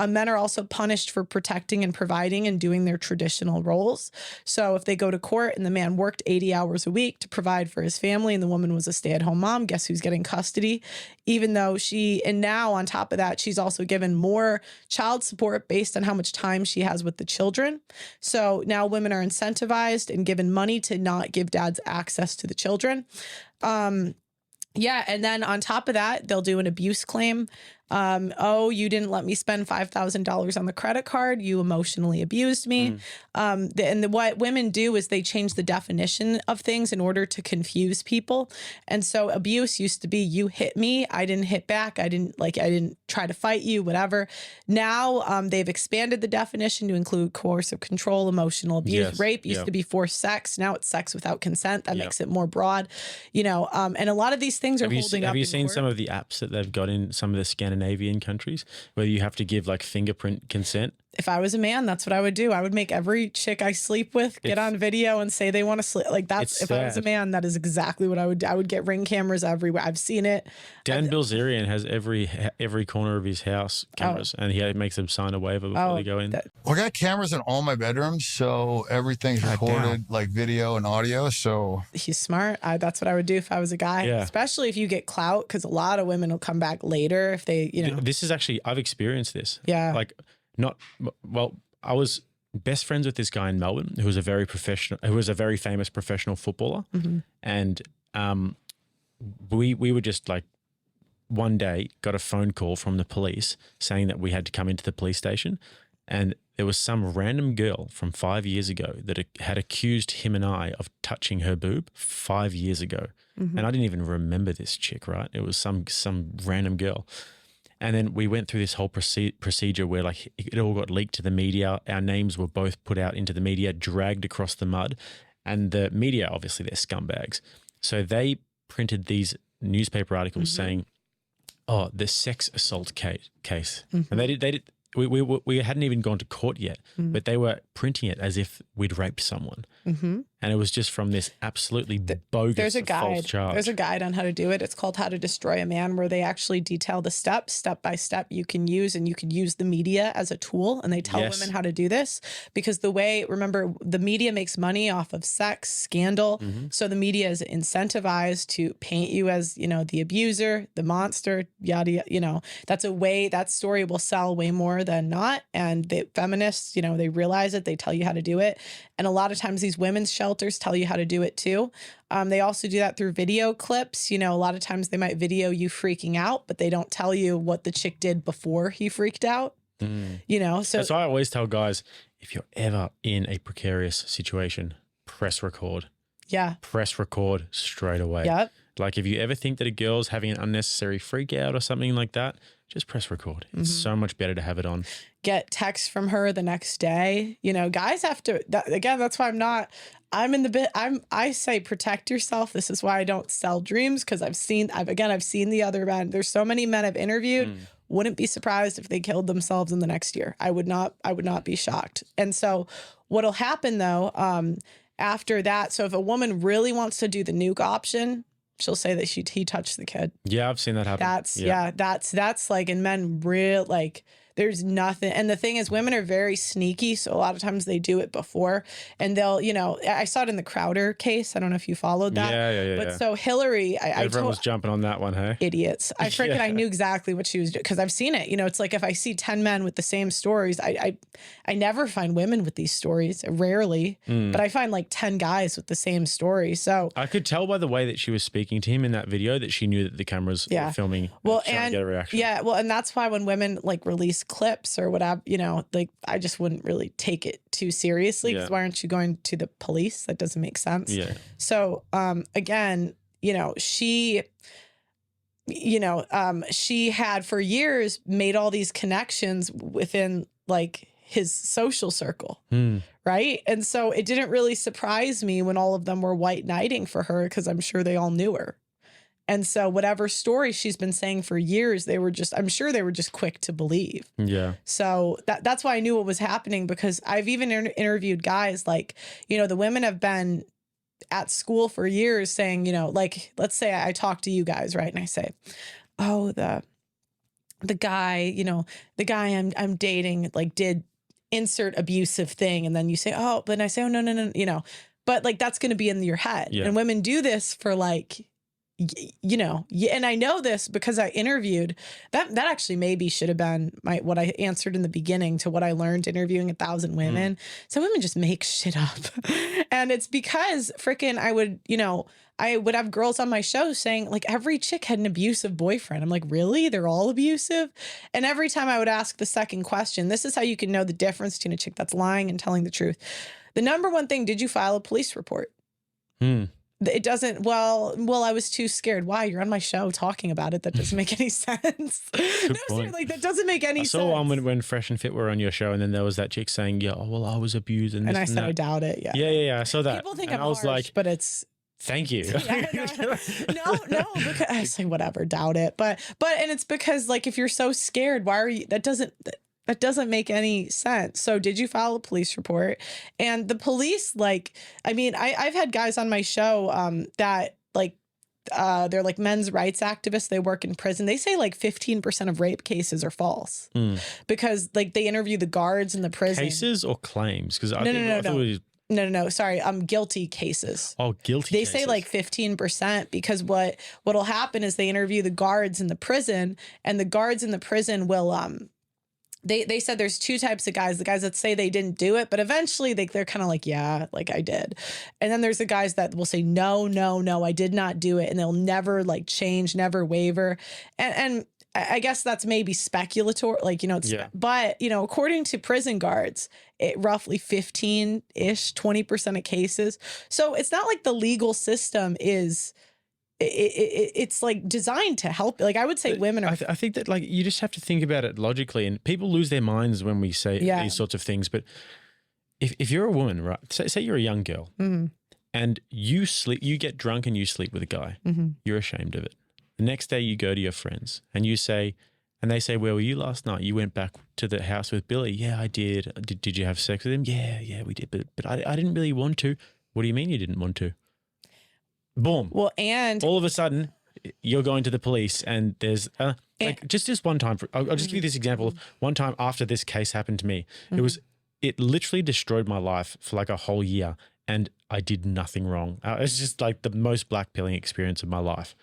Men are also punished for protecting and providing and doing their traditional roles. So if they go to court and the man worked 80 hours a week to provide for his family and the woman was a stay-at-home mom, guess who's getting custody? Even though now on top of that, she's also given more child support based on how much time she has with the children. So now women are incentivized and given money to not give dads access to the children. And then on top of that, they'll do an abuse claim. You didn't let me spend $5,000 on the credit card. You emotionally abused me. What women do is they change the definition of things in order to confuse people. And so abuse used to be, you hit me, I didn't hit back, I didn't try to fight you, whatever. Now they've expanded the definition to include coercive control, emotional abuse. Yes. Rape used to be forced sex. Now it's sex without consent. That makes it more broad. And a lot of these things are holding up. Have you seen court. some of the apps that they've got in some of the Scandinavian countries where you have to give like fingerprint consent? If I was a man, that's what I would do. I would make every chick I sleep with get on video and say they want to sleep. Like that's, if I was a man, that is exactly what I would do. I would get Ring cameras everywhere. I've seen it. Dan Bilzerian has every corner of his house cameras, and he makes them sign a waiver before they go in. I got cameras in all my bedrooms, so everything's recorded, like video and audio. So he's smart. That's what I would do if I was a guy, especially if you get clout, because a lot of women will come back later if they, This is actually, I've experienced this. Yeah. I was best friends with this guy in Melbourne who was a very famous professional footballer. Mm-hmm. And we were just like, one day got a phone call from the police saying that we had to come into the police station, and there was some random girl from 5 years ago that had accused him and I of touching her boob 5 years ago. Mm-hmm. And I didn't even remember this chick, right? It was some random girl. And then we went through this whole procedure where like it all got leaked to the media. Our names were both put out into the media, dragged across the mud. And the media, obviously, they're scumbags. So they printed these newspaper articles saying, the sex assault case. Mm-hmm. And they did. We hadn't even gone to court yet, but they were printing it as if we'd raped someone. Mm-hmm. And it was just from this absolutely bogus false charge. There's a guide on how to do it. It's called How to Destroy a Man, where they actually detail the steps, step by step, you can use, and you could use the media as a tool. And they tell women how to do this because remember, the media makes money off of sex, scandal. Mm-hmm. So the media is incentivized to paint you as, the abuser, the monster, yada, that story will sell way more than not. And the feminists, they realize it, they tell you how to do it. And a lot of times these women's shelters filters tell you how to do it too. They also do that through video clips. You know, a lot of times they might video you freaking out, but they don't tell you what the chick did before he freaked out. You know, so I always tell guys, if you're ever in a precarious situation, press record. Yeah. Press record straight away. Yep. Like if you ever think that a girl's having an unnecessary freak out or something like that, just press record. It's so much better to have it on. Get texts from her the next day. You know, guys have to, again, that's why I say protect yourself. This is why I don't sell dreams, because I've seen the other men. There's so many men I've interviewed. Wouldn't be surprised if they killed themselves in the next year. I would not be shocked. And so what'll happen though, after that, so if a woman really wants to do the nuke option, she'll say that he touched the kid. Yeah, I've seen that happen. That's like, and men real like, there's nothing. And the thing is, women are very sneaky. So a lot of times they do it before, and they'll, you know, I saw it in the Crowder case. I don't know if you followed that. Yeah. But so Hillary, everyone was jumping on that one, hey? Idiots. I knew exactly what she was doing, because I've seen it. You know, it's like if I see 10 men with the same stories, I never find women with these stories, rarely, but I find like 10 guys with the same story. So I could tell by the way that she was speaking to him in that video that she knew that the cameras were filming. Well, trying to get a reaction. Yeah, well, and that's why when women like release clips or whatever, you know, like I just wouldn't really take it too seriously, because why aren't you going to the police? That doesn't make sense. Yeah. So again, you know, she had for years made all these connections within like his social circle. Right. And so it didn't really surprise me when all of them were white knighting for her, because I'm sure they all knew her. And so whatever story she's been saying for years, I'm sure they were just quick to believe. Yeah. So that's why I knew what was happening, because I've even interviewed guys like, you know, the women have been at school for years saying, you know, like, let's say I talk to you guys, right? And I say, oh, the guy, you know, the guy I'm dating, like, did insert abusive thing. And then you say, oh, but I say, oh, no, you know, but like, that's going to be in your head. Yeah. And women do this for like, you know, and I know this because I interviewed that actually maybe should have been what I answered in the beginning to what I learned interviewing 1,000 women. Some women just make shit up. And it's because freaking I would have girls on my show saying like every chick had an abusive boyfriend. I'm like, really? They're all abusive? And every time I would ask the second question, this is how you can know the difference between a chick that's lying and telling the truth. The number one thing, did you file a police report? It doesn't, well, I was too scared. Why? You're on my show talking about it. That doesn't make any sense. Like, that doesn't make any sense. I saw one when Fresh and Fit were on your show, and then there was that chick saying, yeah, oh, well, I was abused. And I said, I doubt it. Yeah. Yeah. I saw that. People think and I'm harsh, like, but it's. Thank you. No, because I say, whatever, doubt it. But, and it's because, like, if you're so scared, why are you, that doesn't make any sense. So did you file a police report? And the police, like, I mean, I've had guys on my show that like, they're like men's rights activists. They work in prison. They say like 15% of rape cases are false because like they interview the guards in the prison. Cases or claims? Because No. Sorry. Guilty cases. Oh, guilty cases. They say like 15% because what'll happen is they interview the guards in the prison, and the guards in the prison will, They said there's two types of guys, the guys that say they didn't do it, but eventually they're kind of like, yeah, like I did. And then there's the guys that will say, no, I did not do it. And they'll never like change, never waver. And I guess that's maybe speculatory, like, you know, but, you know, according to prison guards, roughly 15-ish, 20% of cases. So it's not like the legal system is... It's like designed to help. Like I would say women are. I think that like you just have to think about it logically, and people lose their minds when we say these sorts of things. But if you're a woman, right? Say you're a young girl and you get drunk and you sleep with a guy. You're ashamed of it. The next day you go to your friends and you say, and they say, where were you last night? You went back to the house with Billy. Yeah, I did. Did you have sex with him? Yeah, we did. But I didn't really want to. What do you mean you didn't want to? Boom. Well, and all of a sudden you're going to the police, and there's like just this one time. I'll just give you this example of one time after this case happened to me. It literally destroyed my life for like a whole year, and I did nothing wrong. It's just like the most blackpilling experience of my life.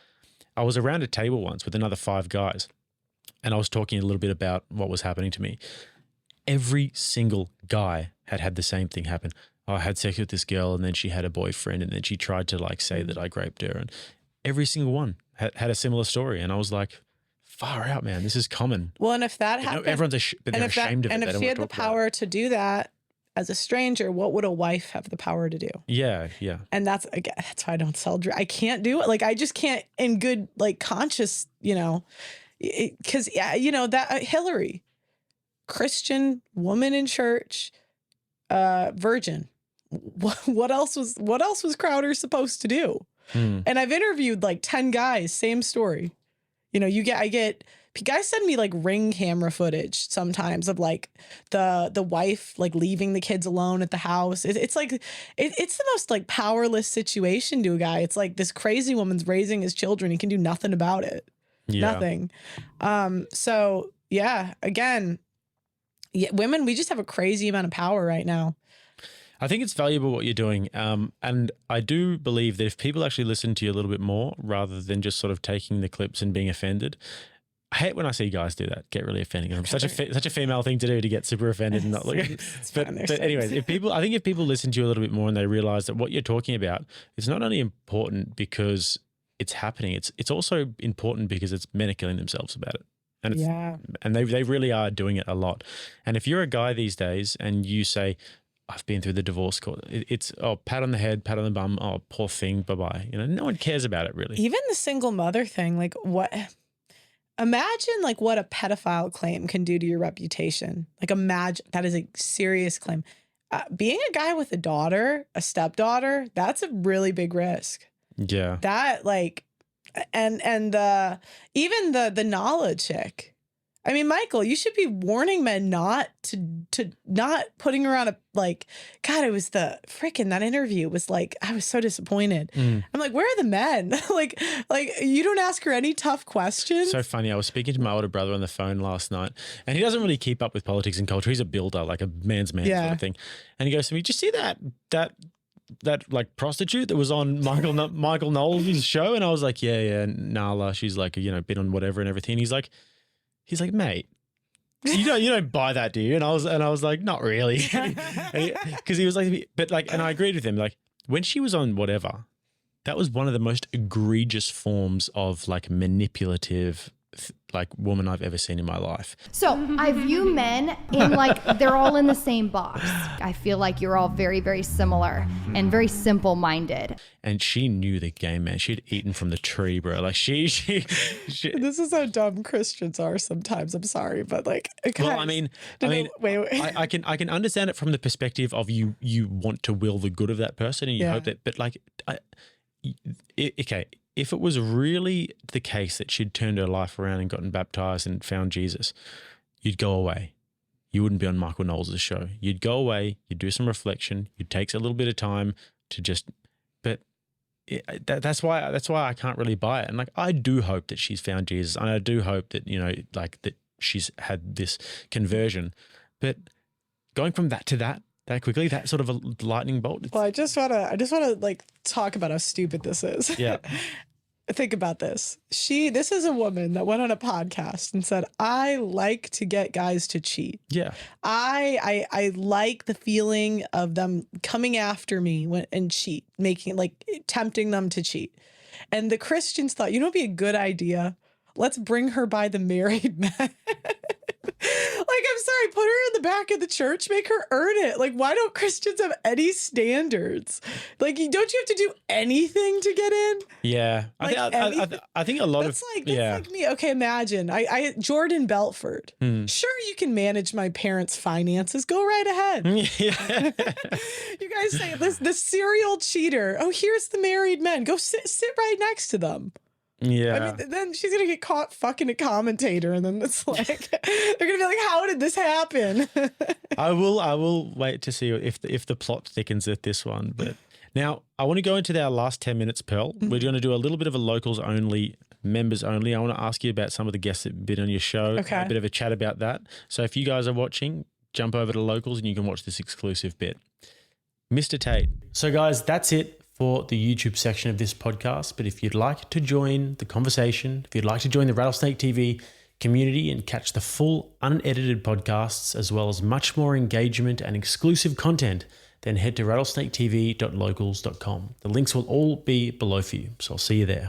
I was around a table once with another 5 guys, and I was talking a little bit about what was happening to me. Every single guy had the same thing happen. I had sex with this girl and then she had a boyfriend and then she tried to like say that I raped her, and every single one had a similar story. And I was like, far out, man. This is common. Well, and if that happened, everyone's ashamed of it. And They if don't she want had to the talk about power to do that as a stranger, what would a wife have the power to do? it. Yeah. And that's why I don't sell drugs. I can't do it. Like, I just can't in good, like, conscious, because that Hillary, Christian woman in church, virgin. What else was Crowder supposed to do? And I've interviewed like 10 guys, same story. Guys send me like Ring camera footage sometimes of like the wife like leaving the kids alone at the house. It's like it's the most like powerless situation to a guy. It's like this crazy woman's raising his children. He can do nothing about it. Yeah. Nothing. So yeah, again, women, we just have a crazy amount of power right now. I think it's valuable what you're doing. And I do believe that if people actually listen to you a little bit more rather than just sort of taking the clips and being offended. I hate when I see guys do that, get really offended. It's such a female thing to do, to get super offended and not look. But anyways, if people listen to you a little bit more and they realize that what you're talking about is not only important because it's happening, it's also important because men are killing themselves about it. And they really are doing it a lot. And if you're a guy these days and you say, I've been through the divorce court, it's pat on the head, pat on the bum, poor thing, bye-bye. No one cares about it really. Even the single mother thing, like what? Imagine like what a pedophile claim can do to your reputation. Like imagine, that is a serious claim. Being a guy with a stepdaughter, that's a really big risk. Yeah. That like, and even the knowledge chick. I mean, Michael, you should be warning men not putting around God, it was that interview was like, I was so disappointed. I'm like, where are the men? like you don't ask her any tough questions. So funny. I was speaking to my older brother on the phone last night and he doesn't really keep up with politics and culture. He's a builder, like a man's man sort of thing. And he goes to me, did you see that like prostitute that was on Michael Knowles' show? And I was like, yeah, Nala. She's like, been on whatever and everything. And he's like, mate, you don't buy that, do you? And I was like, not really, because he was like, but like, and I agreed with him. Like when she was on whatever, that was one of the most egregious forms of like manipulative, like woman I've ever seen in my life. So I view men in like they're all in the same box. I feel like you're all very, very similar and very simple-minded. And she knew the game, man. She'd eaten from the tree, bro. Like she This is how dumb Christians are sometimes. I'm sorry, but like, guys, well, I mean, wait. I can understand it from the perspective of you want to will the good of that person and you hope that, but like, okay. If it was really the case that she'd turned her life around and gotten baptized and found Jesus, you'd go away. You wouldn't be on Michael Knowles' show. You'd go away, you'd do some reflection, you'd take a little bit of time to just, but that's why I can't really buy it. And like, I do hope that she's found Jesus and I do hope that, like that she's had this conversion, but going from that to that quickly, that sort of a lightning bolt. Well, I just want to like talk about how stupid this is. Yeah. Think about this. This is a woman that went on a podcast and said, I like to get guys to cheat. Yeah. I like the feeling of them coming after me and cheat, tempting them to cheat. And the Christians thought, it'd be a good idea. Let's bring her by the married men. Like, I'm sorry, put her in the back of the church, make her earn it. Like, why don't Christians have any standards? Like, don't you have to do anything to get in? Yeah. I think a lot that's like me. Okay, imagine I Jordan Belfort. Sure, you can manage my parents' finances. Go right ahead. Yeah. You guys say this serial cheater. Oh, here's the married men. Go sit right next to them. Yeah. I mean, then she's going to get caught fucking a commentator and then it's like, they're going to be like, how did this happen? I will wait to see if the plot thickens at this one. But now I want to go into our last 10 minutes, Pearl. We're going to do a little bit of a locals only, members only. I want to ask you about some of the guests that have been on your show. Okay. A bit of a chat about that. So if you guys are watching, jump over to locals and you can watch this exclusive bit. Mr. Tate. So guys, that's it for the YouTube section of this podcast. But if you'd like to join the conversation, if you'd like to join the Rattlesnake TV community and catch the full unedited podcasts, as well as much more engagement and exclusive content, then head to rattlesnaketv.locals.com. The links will all be below for you, so I'll see you there.